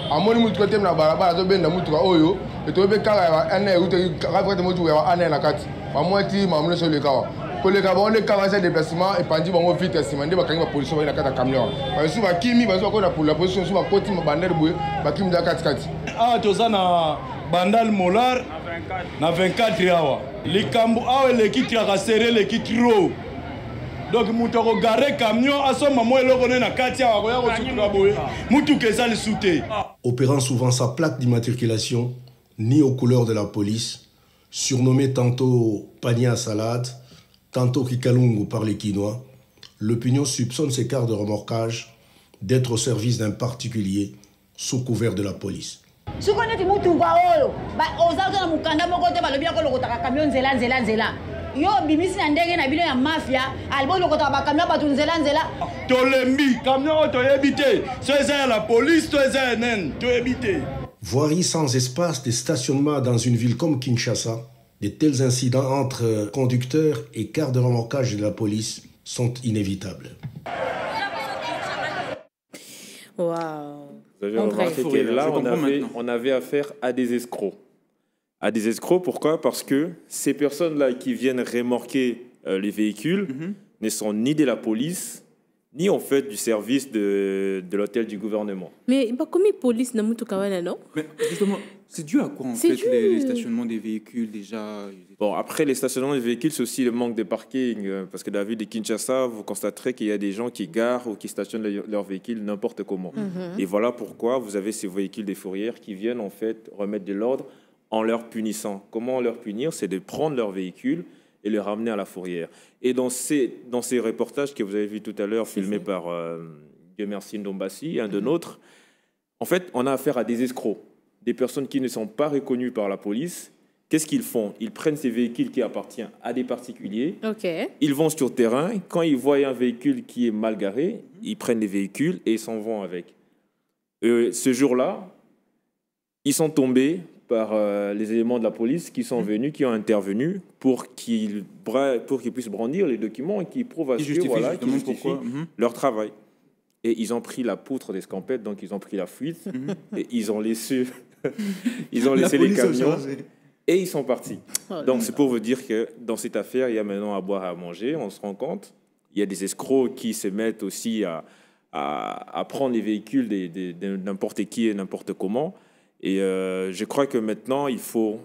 à mon moutou côté na barabara to ben na moutou oyo et to be car un an ou te rafete moutou ya un an na kati. Ba moi ti mamle sur le car. Pour les gars, on est caractère de déplacement et pendant qu'on vite estimé, on va position dans la carte camion. Parce que souvent kimi, parce qu'on a pour la position souvent côté ma bandère boué, ba kimi da kati kati. Ah, to ça na bandal molar na 24 heures. Les cambo ah les qui tracasser les qui trop. Donc mutoko garé camion à son moment le connaît na kati ya ko sutura boué. Mutu ke ça le souté. Opérant souvent sa plaque d'immatriculation ni aux couleurs de la police, surnommé tantôt panier à salade, tantôt Kikalungu par les Quinois, l'opinion soupçonne ces cars de remorquage d'être au service d'un particulier sous couvert de la police. Voirie sans espace de stationnement dans une ville comme Kinshasa, de tels incidents entre conducteurs et cars de remorquage de la police sont inévitables. Waouh. Vous avez remarqué que là, on avait affaire à des escrocs. À des escrocs, pourquoi? Parce que ces personnes-là qui viennent remorquer les véhicules ne sont ni de la police, ni en fait du service de l'hôtel du gouvernement. Mais comment la police n'a pas non? Mais justement, c'est dû à quoi en fait les stationnements des véhicules déjà? Bon, après les stationnements des véhicules, c'est aussi le manque de parking. Parce que dans la ville de Kinshasa, vous constaterez qu'il y a des gens qui garent ou qui stationnent leurs véhicules n'importe comment. Et voilà pourquoi vous avez ces véhicules des fourrières qui viennent en fait remettre de l'ordre en leur punissant. Comment leur punir? C'est de prendre leur véhicule et le ramener à la fourrière. Et dans ces reportages que vous avez vus tout à l'heure, filmés par Dieu merci Ndombassi, un de nôtres, en fait, on a affaire à des escrocs, des personnes qui ne sont pas reconnues par la police. Qu'est-ce qu'ils font? Ils prennent ces véhicules qui appartiennent à des particuliers. Ils vont sur le terrain. Quand ils voient un véhicule qui est mal garé, ils prennent les véhicules et ils s'en vont avec. Ce jour-là, ils sont tombés par les éléments de la police qui sont venus, qui ont intervenu pour qu'ils puissent brandir les documents et qu'ils prouvent qu'ils justifient leur travail. Et ils ont pris la poutre d'escampette, donc ils ont pris la fuite et ils ont laissé les camions et ils sont partis. Donc c'est pour vous dire que dans cette affaire, il y a maintenant à boire et à manger, on se rend compte. Il y a des escrocs qui se mettent aussi à prendre les véhicules de n'importe qui et n'importe comment. Et je crois que maintenant, il faut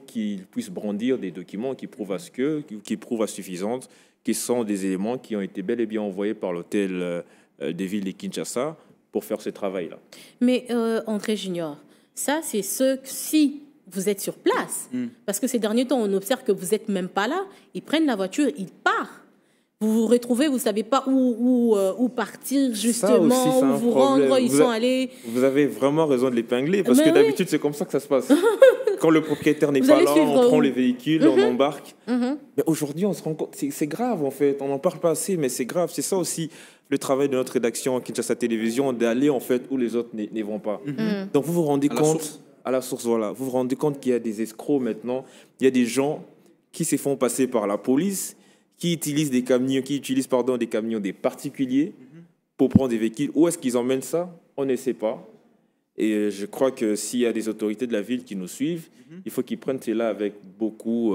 qu'ils puissent brandir des documents qui prouvent à suffisance, qui sont des éléments qui ont été bel et bien envoyés par l'hôtel des villes de Kinshasa pour faire ce travail-là. Mais André Junior, ça, c'est si vous êtes sur place. Parce que ces derniers temps, on observe que vous n'êtes même pas là. Ils prennent la voiture, ils partent. vous vous retrouvez, vous ne savez pas où partir justement, aussi, où vous rendre, ils sont allés... Vous avez vraiment raison de l'épingler, parce Mais que oui. d'habitude, c'est comme ça que ça se passe. Quand le propriétaire n'est Vous pas allez là, suivre on prend où? les véhicules, on embarque. Mais aujourd'hui, on se rend compte, c'est grave en fait, on n'en parle pas assez, mais c'est grave. C'est ça aussi le travail de notre rédaction Kinshasa Télévision, d'aller en fait où les autres n'y vont pas. Donc vous vous rendez compte, à la source, voilà, vous vous rendez compte qu'il y a des escrocs maintenant, il y a des gens qui se font passer par la police, qui utilisent des camions, des camions des particuliers pour prendre des véhicules. Où est-ce qu'ils emmènent ça? On ne sait pas. Et je crois que s'il y a des autorités de la ville qui nous suivent, il faut qu'ils prennent cela avec beaucoup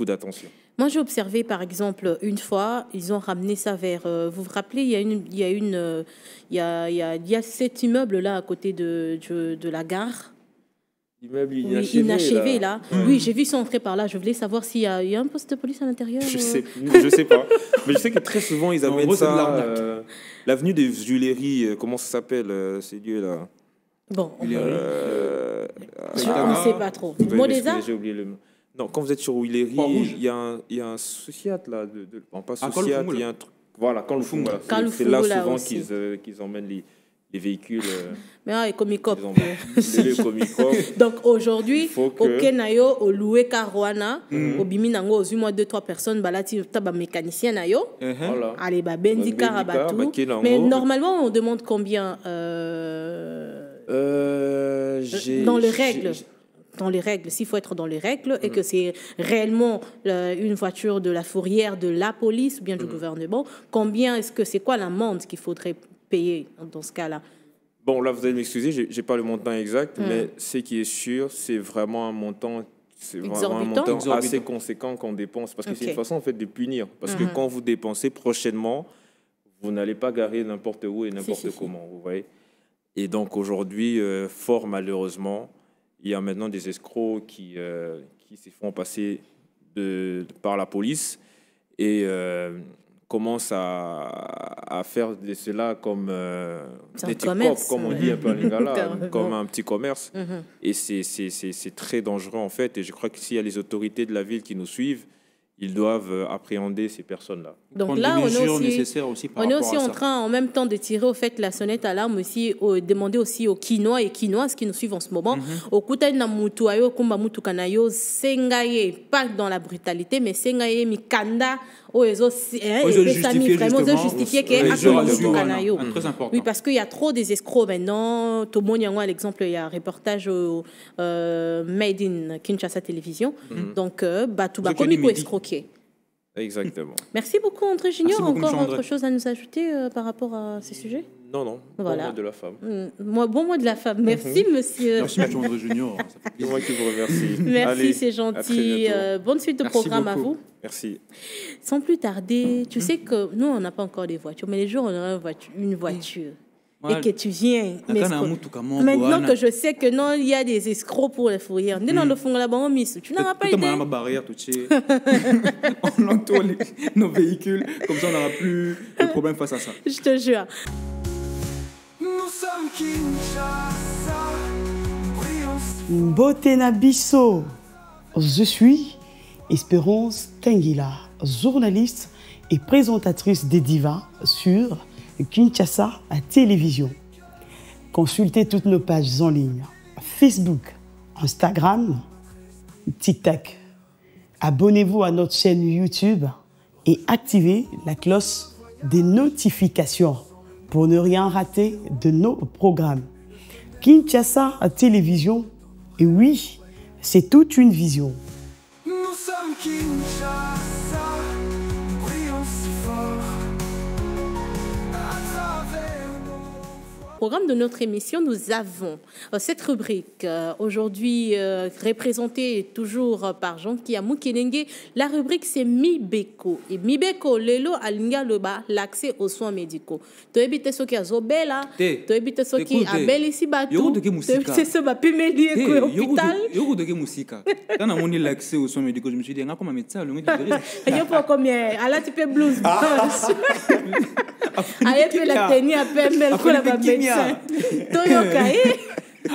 d'attention. Moi, j'ai observé, par exemple, une fois, ils ont ramené ça vers... vous vous rappelez, il y a cet immeuble-là à côté de la gare. L'immeuble inachevé, là. Oui, j'ai vu ça entrer par là. Je voulais savoir s'il y a un poste de police à l'intérieur. Je sais pas. Mais je sais que très souvent, ils amènent ça... l'avenue des Juilleries, comment ça s'appelle, ces lieux-là? Bon, on ne sait pas trop. Modesa? J'ai oublié le nom. Non, quand vous êtes sur Willery, il y a un sociate là, pas sociate, il y a un truc. Voilà, quand le fou, voilà. C'est là souvent qu'ils emmènent les véhicules. Mais Comicop. Donc aujourd'hui, au Kenayo, au loué Caruana, au Biminango, aux 2-3 personnes, balati taba mécanicien nayo. Allez, Benzi Karabatou. Mais normalement, on demande combien dans les règles. Dans les règles, s'il faut être dans les règles et que c'est réellement une voiture de la fourrière de la police ou bien du gouvernement, combien est-ce que c'est quoi l'amende qu'il faudrait payer dans ce cas-là? Bon, là, vous allez m'excuser, j'ai pas le montant exact, mais ce qui est sûr, c'est vraiment un montant, assez conséquent qu'on dépense, parce que c'est une façon en fait de punir, parce que quand vous dépensez prochainement, vous n'allez pas garer n'importe où et n'importe comment, vous voyez. Et donc aujourd'hui, fort malheureusement, il y a maintenant des escrocs qui se font passer par la police et commencent à faire de cela comme des petits cops, comme on dit un peu en lingala, comme un petit commerce. Et c'est très dangereux en fait. Et je crois que s'il y a les autorités de la ville qui nous suivent, ils doivent appréhender ces personnes-là. Donc là, on est aussi en train, en même temps, de tirer au fait la sonnette à alarme aussi, demander aussi aux Quinois et Quinoises qui nous suivent en ce moment, au Kouta Namutu Ayo, Kumba Mutu Kanayo, Sengaye, pas dans la brutalité, mais Sengaye Mikanda, justifier qu'il y ait Mutu Kanayo. Oui, parce qu'il y a trop des escrocs maintenant. Tomo Nyango, à l'exemple, il y a un reportage Made in Kinshasa Télévision. Donc, Batouba Komiko escroqué. Exactement. Merci beaucoup, André Junior. Encore autre chose à nous ajouter par rapport à ces sujets? Non. Voilà. Bon mois de la femme. Bon mois de la femme. Merci, monsieur. Merci, monsieur André Junior. C'est moi qui vous remercie. Merci, c'est gentil. Bonne suite de programme à vous. Merci. Sans plus tarder, tu sais que nous, on n'a pas encore des voitures, mais les jours, on aura une voiture. Et que tu viens. Maintenant que je sais que non, il y a des escrocs pour les fourrières. Tu n'auras pas idée. On entoure nos véhicules, comme ça on n'aura plus de problème face à ça. Je te jure. Nous sommes Kinshasa. Mbotena Bisso. Je suis Espérance Tengila, journaliste et présentatrice des divas sur Kinshasa à Télévision. Consultez toutes nos pages en ligne, Facebook, Instagram, TikTok. Abonnez-vous à notre chaîne YouTube et activez la cloche des notifications pour ne rien rater de nos programmes. Kinshasa à Télévision, et oui, c'est toute une vision. Nous sommes Kinshasa. Au programme de notre émission, nous avons cette rubrique aujourd'hui représentée toujours par Jean-Kia Moukenenge. La rubrique, c'est Mibeko. Et Mibeko, lelo alinga loba, l'accès aux soins médicaux. Tu évites ce qui a zobela, tu évites ce qui a bel ici batou, tu évites ce qui a pu m'aider à l'hôpital. Yo de musique. Quand on a l'accès aux soins médicaux, je me suis dit, comment médecin, le mec il y a pas combien. Alors tu peux blues. Allez, tu la tenir à peine, mais le médecin. Toyoka,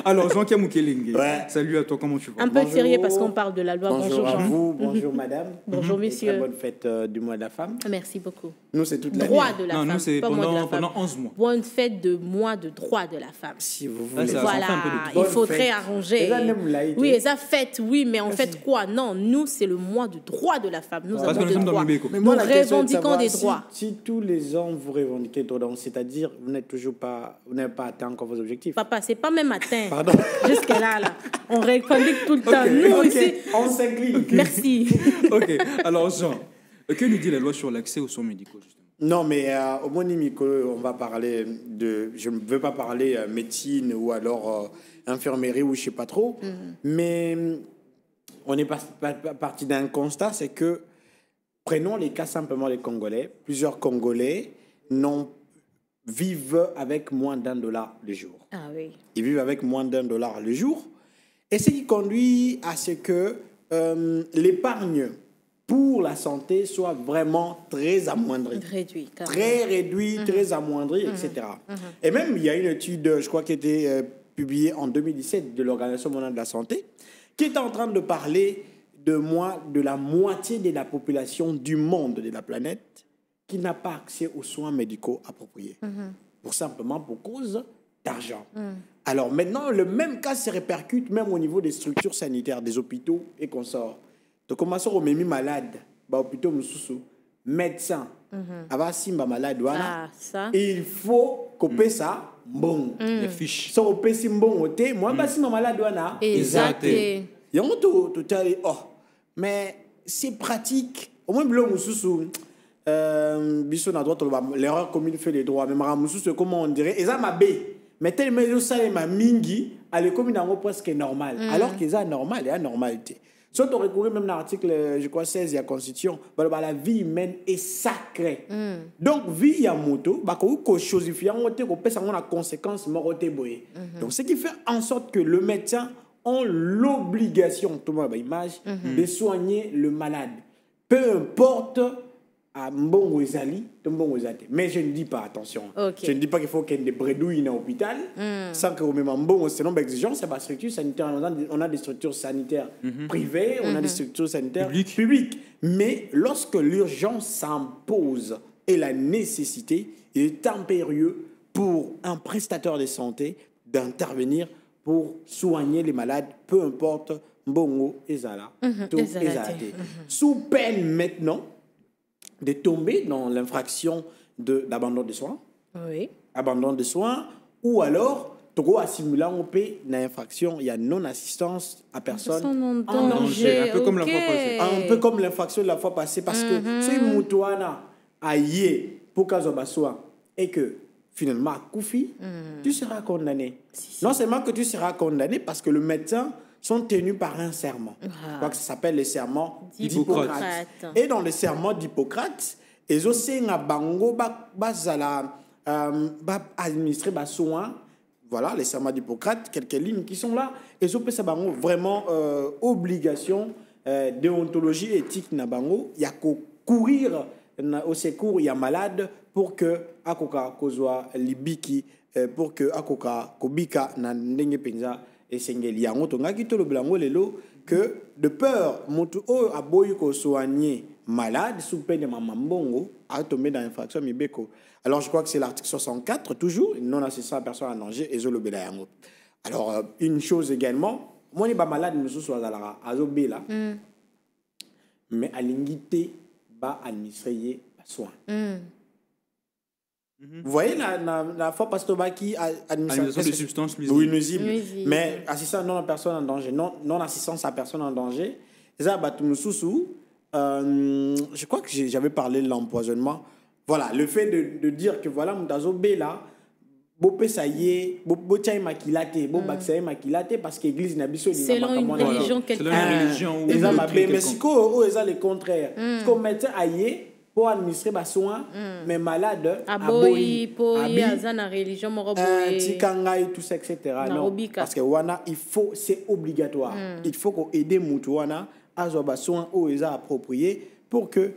Alors, Jean-Pierre Moukelenge, Ouais. salut à toi, comment tu vas? Un peu sérieux parce qu'on parle de la loi. Bonjour à Jean. vous, bonjour madame. Bonjour Et monsieur. très bonne fête du mois de la femme. Merci beaucoup. Nous, c'est toute l'année. Droit de la Non, femme. nous, c'est pas mois de la femme. pendant 11 mois. Bonne fête de mois de droit de la femme. Si vous Ah, voulez. ça Voilà, fait un peu de il bonne faudrait fête. arranger. Et ça, même l'a été. Oui, et ça fête, oui, mais en fait quoi? Non, nous, c'est le mois de droit de la femme. Nous Parce que avons nous des sommes dans droits. le Béco. Mais Nous moi, la question est de revendiquons savoir des si- droits. Si tous les ans vous revendiquez droits, donc c'est-à-dire vous n'êtes toujours pas, vous n'avez pas atteint encore vos objectifs. Papa, c'est pas même atteint. Pardon. Jusqu'à là. On revendique tout le temps. Nous Ok, ici. on s'incline. Merci. Ok, alors Jean, que nous dit la loi sur l'accès aux soins médicaux, justement? Non, mais au Monimico, on va parler de. Je ne veux pas parler médecine ou alors infirmerie ou je ne sais pas trop. Mais on est parti d'un constat, c'est que, prenons les cas simplement des Congolais. Plusieurs Congolais vivent avec moins d'$1 le jour. Ah oui. Ils vivent avec moins d'$1 le jour. Et ce qui conduit à ce que l'épargne pour la santé soit vraiment très amoindrie. Réduit. carrément. Très réduit, très amoindri, etc. Et même, il y a une étude, je crois, qui a été publiée en 2017 de l'Organisation mondiale de la santé, qui est en train de parler de la moitié de la population du monde, de la planète, qui n'a pas accès aux soins médicaux appropriés. Pour cause d'argent. Alors maintenant, le même cas se répercute même au niveau des structures sanitaires, des hôpitaux et consorts. Donc, commençons au même malade, hôpitaux moussou, médecin, avant simba malade, Ah, ça. il faut couper ça, bon. Les fiches. So, couper ça, bon, moi, simba malade, Exact. Il y a tout oh, mais c'est pratique. Au moins, le moussou, l'erreur commune fait les droits. Mais moussou, comment on dirait, et ça m'a bé. Mais tellement ça ma mingi, elle est comme dans presque normal. Alors que c'est normal, il y a normalité. Si on recourt même dans l'article, je crois, 16 de la Constitution, la vie humaine est sacrée. Donc, vie, il y a moto, il chose, il y a une conséquence, donc, ce qui fait en sorte que le médecin a l'obligation, tout le monde a l'image, de soigner le malade. Peu importe à Mbongo Ezali, mais je ne dis pas, attention, je ne dis pas qu'il faut qu'il y ait des bredouilles dans l'hôpital, sans que même Mbongo, c'est une exigence, c'est pas structure sanitaire. On a des structures sanitaires privées, on a des structures sanitaires publiques. Mais lorsque l'urgence s'impose et la nécessité, il est impérieux pour un prestataire de santé d'intervenir pour soigner les malades, peu importe Mbongo Ezala, tout Ezalate. Sous peine maintenant de tomber dans l'infraction d'abandon de soins. Oui. Abandon de soins, ou alors, Togo a simulé un peu l'infraction, il y a non-assistance à personne en danger. Un peu comme la fois passée. Un peu comme l'infraction de la fois passée, parce que si Moutouana a yé pour qu'elle soit et que finalement, Koufi, tu seras condamné. Non seulement que tu seras condamné, parce que le médecin sont tenus par un serment. Je crois que ça s'appelle le serment d'Hippocrate. Et dans le serment d'Hippocrate, ils ont aussi un bango administrer des soins. Voilà, les serments d'Hippocrate, quelques lignes qui sont là. Ils ont vraiment obligation déontologie éthique na bango. Il y a qu'au courir au secours, il y a malade pour que akoka kozwa libiki pour que akoka kobika na ndenge penza et sengeli yango tonga ki tolo blango lelo que de peur mutu o aboyi ko soigner malade sous peine de mamambongo a tombé dans infraction mibeko. Alors je crois que c'est l'article 64 toujours non assistance à personne en danger et zolo bela yango. Alors une chose également, moi ni ba malade musu so azalara azobela. Mais alingité ba administrer soin. Vous voyez la fois parce que qui administration de substances nuisibles. Mais assistance non à personne en danger, non assistance à personne en danger. Ça je crois que j'avais parlé de l'empoisonnement. Voilà, le fait de dire que voilà Mutazo Bela Bopé ça y est, Bochaï makilate, Bobaxaï makilate parce que l'église n'a pas selon une religion quelconque. Mais si quoi, ils ont le contraire. Comme médecin aïe pour administrer les soins, mais malade, aboyi, pour y avoir une religion moroboye, tikanga et tout ça, etc. Non, parce que wana, il faut, c'est obligatoire. Il faut qu'on aide Moutouana à avoir des soins où ils ont appropriés pour que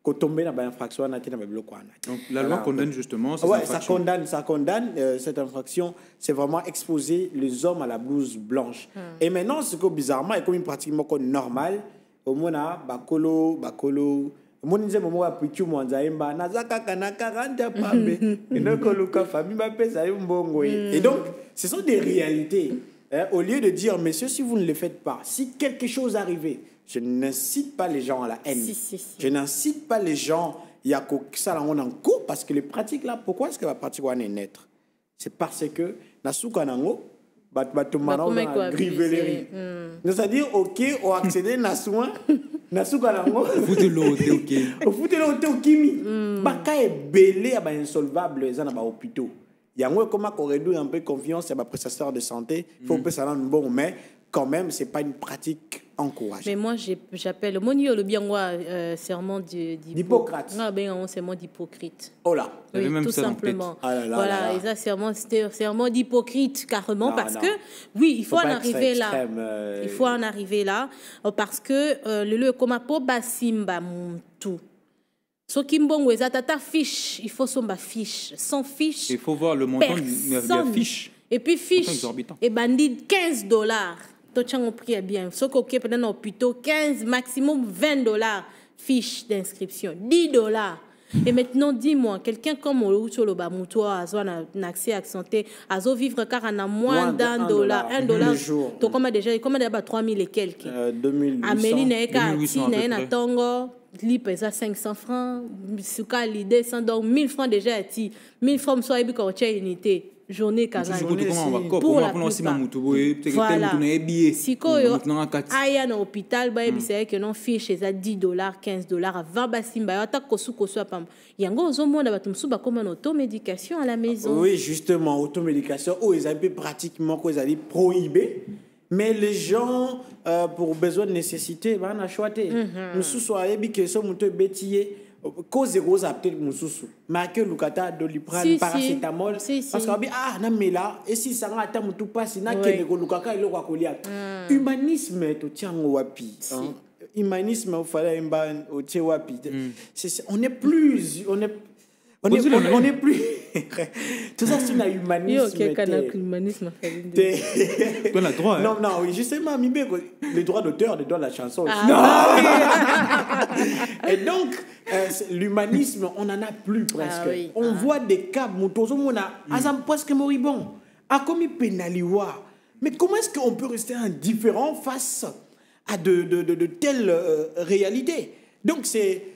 Quand tomber dans l'infraction, on a été dans le bloc. Donc la loi condamne justement cette ouais, infraction. ça condamne cette infraction. C'est vraiment exposer les hommes à la blouse blanche. Et maintenant, ce que bizarrement est comme une pratique normale. Au moins, bakolo. Mon disait moment à pichu mwanzaimba nazaka kana 40 pambe inokoluka famille mapesa mbongo. Et donc, ce sont des réalités. Au lieu de dire, messieurs, si vous ne le faites pas, si quelque chose arrive, je n'incite pas les gens à la haine. Je n'incite pas les gens à ça en cours parce que les pratiques là, pourquoi est-ce que la pratique est naître? C'est parce que nasuka nango c'est-à-dire, ok, on accède à soin, nasuka nango. Foutez-le, ok. Foutez-le, ok. Baka est belé à insolvable les ans à hôpitaux. Il y a un comment qu'on réduit un peu confiance à ma prestataire de santé. Il faut que ça soit bon, mais quand même, c'est pas une pratique encourageante. Mais moi, j'appelle le bien serment d'Hippocrate. Ah ben, on serment d'Hypocrite. Oh là. Oui, tout simplement. Voilà, et ça, serment d'Hypocrite carrément parce que oui, il faut en arriver là. Il faut en arriver là parce que le comme po basimba tout. Ce qui est tata fiche, il faut son fiche. Sans fiche. Il faut voir le montant de la fiche. Et puis fiche, et bandit $15. Tout le monde prie bien. Ce qui est peut-être plutôt 15, maximum $20 fiche d'inscription. $10. Et maintenant, dis-moi, quelqu'un comme Olucholo Bamuto a un accès à la santé, a vivre car on a moins $1. $1. Donc, comme déjà 3000 et quelques. 2800. Amélie n'est pas tongo. Li pesa 500 francs, suka li 200, donc 1000 francs déjà. 1000 francs, soit ebi quand unité. Journée pour la plupart. Voilà. Si ko yo aya na hôpital ba ebisa que non fiche eza $10, $15 avant basimba yo ta kosu pam. Yango ozomona bato musu ba comme automédication à la maison. Oui, justement, automédication ils ont pratiquement quoi ils prohibé. Mais les gens, pour besoin de nécessité, vont acheter. Nous soyons que ce moto bétier, cause rose a peut-être nous sous. Mais que Lukata doliprane, paracétamol, parce que ah na mais là, et si ça va attendre tout passe, na que le Lukaka il aura collé. Humanisme to tient au wapi. Humanisme au fallait au tient wapi. On n'est plus, on est plus. Tout ça, c'est un humanisme. Humanisme. Tu as le droit. Non, oui, justement, les droits d'auteur, les droits de la chanson. Et donc, l'humanisme, on n'en a plus presque. On voit des cas, on a presque moribond. A comme pénaliwa. Mais comment est-ce qu'on peut rester indifférent face à de telles réalités? Donc, c'est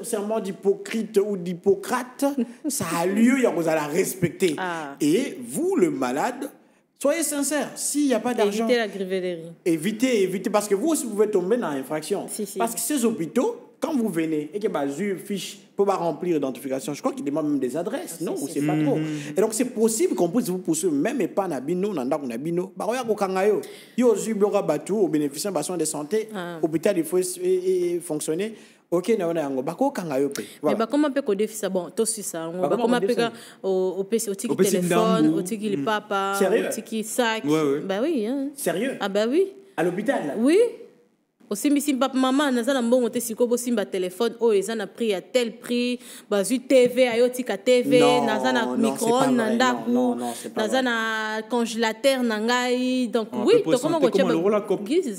serment d'Hypocrite ou d'Hippocrate, ça a lieu, il y a à la respecter. Et vous, le malade, soyez sincère. S'il n'y a pas d'argent, évitez la grivellerie. Évitez, parce que vous aussi, vous pouvez tomber dans l'infraction. Parce que ces hôpitaux, quand vous venez et que une fiche pour remplir l'identification, je crois qu'il demande même des adresses, non, ou c'est pas trop. Et donc c'est possible qu'on puisse vous poursuivre, même pas nabino, nandako nabino. Bah regarde au kangayo, yo zubora batu au bénéficiaire de santé, hôpital il faut fonctionner. Ok, na wana yango bako kangayo pe. Mais bah comment peut coder ça bon, tout ça, on va comment peut au PC au tiki téléphone, au tiki le papa, au tiki sac. Bah oui, hein. Sérieux? Ah bah oui. À l'hôpital là? Oui. Aussi simba maman naza na mbongo te sikobo simba téléphone oh ils en a pris à tel prix bazu TV ayotika TV naza na micro-ondes na ndaku naza na congélateur na ngai donc oui to comment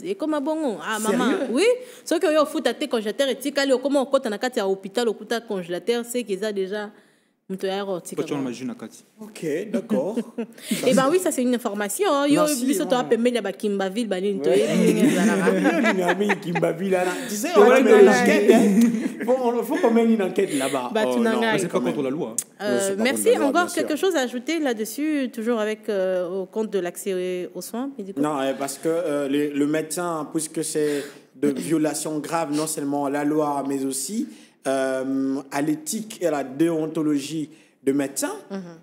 et comment bongo ah maman oui ce que yo futa te congélateur et tika le comment okota na kati ya hôpital okuta congélateur c'est qu'ils a déjà ok, d'accord. Et ben oui, ça c'est une information. Yo, biso to apembe na Kimbaville balini to Kimbaville là. Tu sais, on faut qu'on mène une enquête là-bas. C'est pas contre la loi. Merci. Encore quelque chose à ajouter là-dessus, toujours avec au compte de l'accès aux soins médicaux? Non, parce que le médecin, puisque c'est de violation grave, non seulement à la loi, mais aussi à l'éthique et à la déontologie de médecins,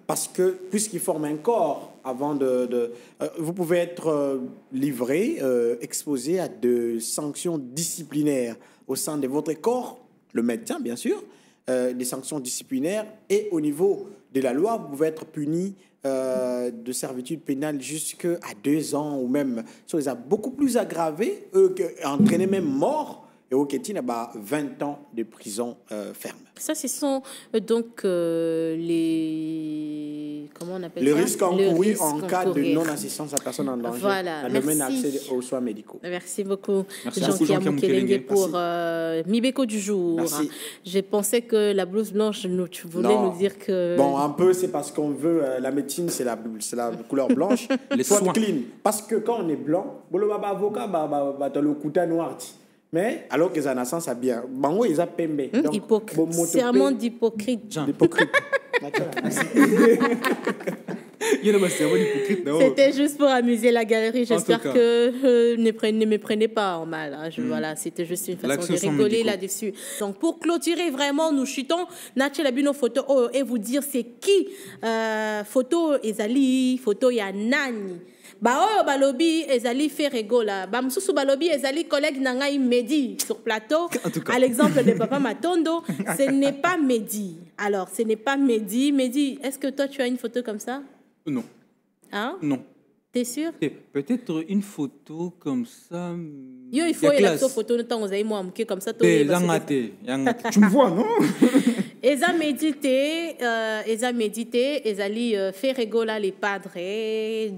parce que puisqu'ils forment un corps avant vous pouvez être livré, exposé à de sanctions disciplinaires au sein de votre corps, le médecin bien sûr, des sanctions disciplinaires, et au niveau de la loi, vous pouvez être puni de servitude pénale jusqu'à 2 ans, ou même, ça les a beaucoup plus aggravés, entraîné même mort. et au Kéti, il y a 20 ans de prison ferme. Ça, ce sont donc les... Comment on appelle le ça? risque encouru en cas de non-assistance à personne en danger. Voilà, dans le domaine d'accès aux soins médicaux. Merci beaucoup, Jean-Pierre Moukelenge, pour Mibeko du jour. Merci. Je pensais que la blouse blanche, tu voulais nous dire que... Bon, un peu, c'est parce qu'on veut... la médecine, c'est la couleur blanche. Les faut soins. être clean. Parce que quand on est blanc, le avocat, dans le couteau noir. Mais alors que ça n'a sens à bien. Bango, ils ont pembe. Serment d'hypocrite. D'hypocrite. C'était juste pour amuser la galerie. J'espère que ne me prenez pas en mal. Hein. Voilà, c'était juste une façon de rigoler là-dessus. Donc, pour clôturer vraiment, nous chutons Nachelabino photo et vous dire c'est qui photo Ezali, photo Yanani. Balobi ezali Ferrego là. Bamsusu Balobi ezali collègue Nangai Mehdi sur plateau. À l'exemple de Papa Matondo, ce n'est pas Mehdi. Alors, ce n'est pas Mehdi. Mehdi, est-ce que toi tu as une photo comme ça? Non. Hein? Non. T'es sûr? Peut-être une photo comme ça. Yo, il faut la photo de temps vous avez moi comme ça. Tu me vois, non? Eza médité, Ezali Ferrego là les padres.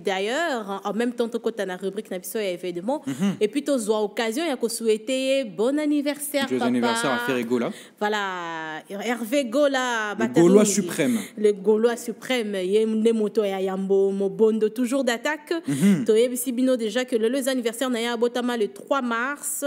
D'ailleurs, en même temps que tu as la rubrique Nabiso et événement, et puis tu as l'occasion de souhaiter bon anniversaire. Joyeux anniversaire à Ferrego là. Voilà, Hervé Gola, le Gaulois suprême. Le Gaulois suprême, Yemne Moto et Yambo, Mobondo, toujours d'attaque. Tu as bino déjà que le anniversaire n'a Botama le 3 mars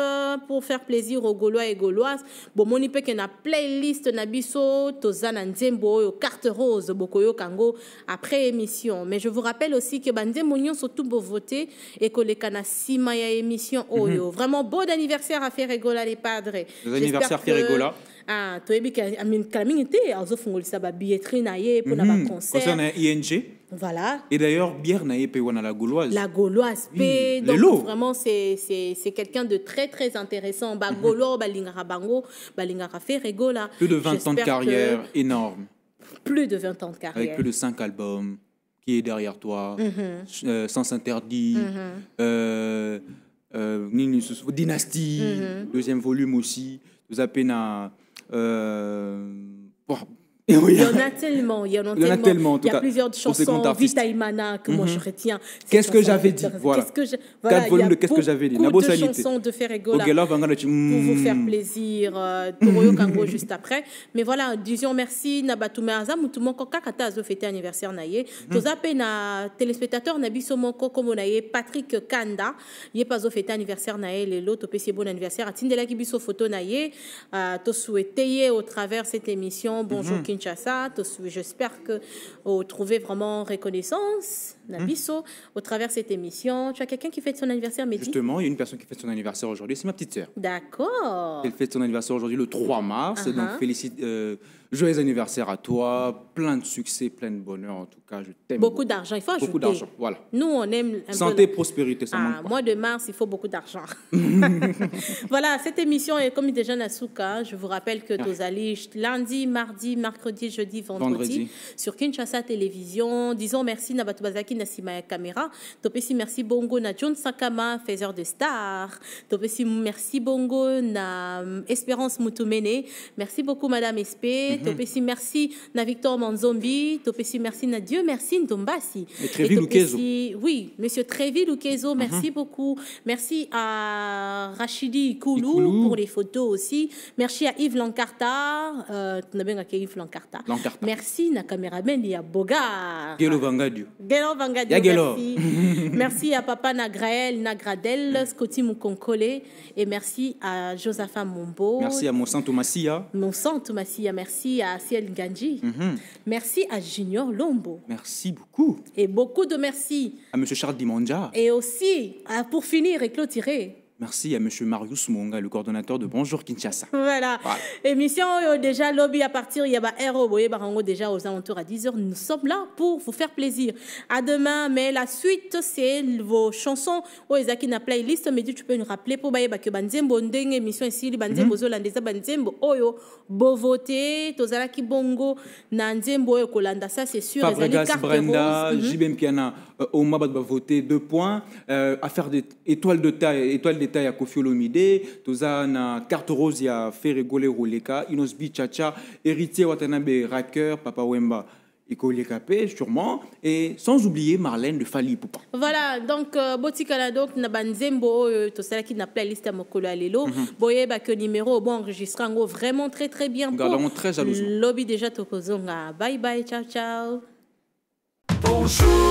pour faire plaisir aux Gaulois et Gauloises. Bon, mon ipé que na playlist Nabiso, Tozana Nzembo, carte rose, Bokoyo Kango après émission. Mais je vous rappelle aussi que Banzembo Nyon sont tout beau voter et que les Kanasima ya émission Oyo. Vraiment bon anniversaire à Ferregola les padres. Bon anniversaire Ferregola. Ah, tu as vu que Kalamingité, ils ont fait la billetterie pour un concert. Concernant ING. Voilà. Et d'ailleurs, bière naïe wana la Gauloise. La Gauloise. Oui. Donc vraiment, c'est quelqu'un de très très intéressant. Ba Gaulo, balingara bango, balingara Ferregola. Plus de 20 ans de carrière, énorme. Plus de 20 ans de carrière. Avec plus de 5 albums. Qui est derrière toi. Sens interdit. Dynastie. Deuxième volume aussi. Vous appelez il y en a tellement. Il y a plusieurs chansons. Vita Imana que moi je retiens. Qu'est-ce que j'avais dit? Voilà. 4 volumes de Qu'est-ce que j'avais dit? Beaucoup de chansons de Ferregola pour vous faire plaisir. Toroyo Kango juste après. Mais voilà, disons merci. Nabatume Azam, tout le monde kakata azo fêté anniversaire naye. Tozape na téléspectateur nabiso moko comme naye Patrick Kanda. Yé pas zo fêté anniversaire naye les lots topé bon anniversaire. Atindela kibiso photo naye. To souhaiter au travers cette émission. Bonjour Kinshasa, j'espère que vous trouvez vraiment reconnaissance, Nabiso, au travers de cette émission. Tu as quelqu'un qui fête son anniversaire, Mehdi? Justement, il y a une personne qui fête son anniversaire aujourd'hui, c'est ma petite sœur. D'accord. Elle fête son anniversaire aujourd'hui le 3 mars, donc joyeux anniversaire à toi, plein de succès, plein de bonheur en tout cas, je t'aime. Beaucoup d'argent, il faut ajouter. Beaucoup d'argent, voilà. Nous, on aime un santé, prospérité, ça manque pas. Mois de mars, il faut beaucoup d'argent. Voilà, cette émission est comme déjà Nasuka. Je vous rappelle que Tozali, lundi, mardi, mercredi, jeudi, vendredi, sur Kinshasa Télévision. Disons merci na Batubazaki na Simaya Caméra. Topesi merci bongo na John Sakama, faiseur de stars. Topesi merci bongo na Espérance Moutoumene. Merci beaucoup Madame Espé. Topesi merci na Victor Manzombi. Topesi merci na Dieu merci Ndombasi. Et Tréville Lukezo. Oui, Monsieur Tréville Lukezo, merci beaucoup. Merci à Rachidi Koulou pour les photos aussi. Merci à Yves Lancarta. Tu n'as bien qu'à Yves Lancarta. Merci na caméraman il y a Boga. Gelo Vangadio. Merci. Merci à Papa Nagrael Nagradel, Scotty Moukonkole et merci à Josapha Mombo. Merci à Monsanto Massia. Merci à Ciel Ganji. Merci à Junior Lombo. Merci beaucoup. Et beaucoup de merci à Monsieur Charles Dimondja. Et aussi, pour finir et clôturer, merci à Monsieur Marius Monga, le coordonnateur de Bonjour Kinshasa. Voilà. Émission déjà lobby à partir, il y a Aéro Boye Barango déjà aux alentours à 10h. Nous sommes là pour vous faire plaisir. À demain, mais la suite, c'est vos chansons. Ezaki na playlist, mais tu peux nous rappeler pour baye que Banzembo ndenge émission ici, Banzembo Zolandesa Banzembo Oyo, Bovoté, Tozalaki Bongo, Nanzembo Oyo Kolanda, ça c'est sûr. Fabregas, Brenda, Jibem Piana, Oma Bavoté, 2 points. Affaire d'étoiles de taille, étoiles d'État ya Koffi Olomide, toza na carte rose ya Ferregole Roleka, Inosbi Chacha, héritier Watanabe Racker, Papa Wemba. Sûrement, et sans oublier Marlène de Fali Poupa. Voilà, donc Botikala donc na banzembo to sala qui na playlist à Mokolo Alelo, boye ba que numéro bon enregistré vraiment très très bien. Gardons très jalousement. Lobby déjà to kozonga. Bye bye, ciao ciao. Bonjour.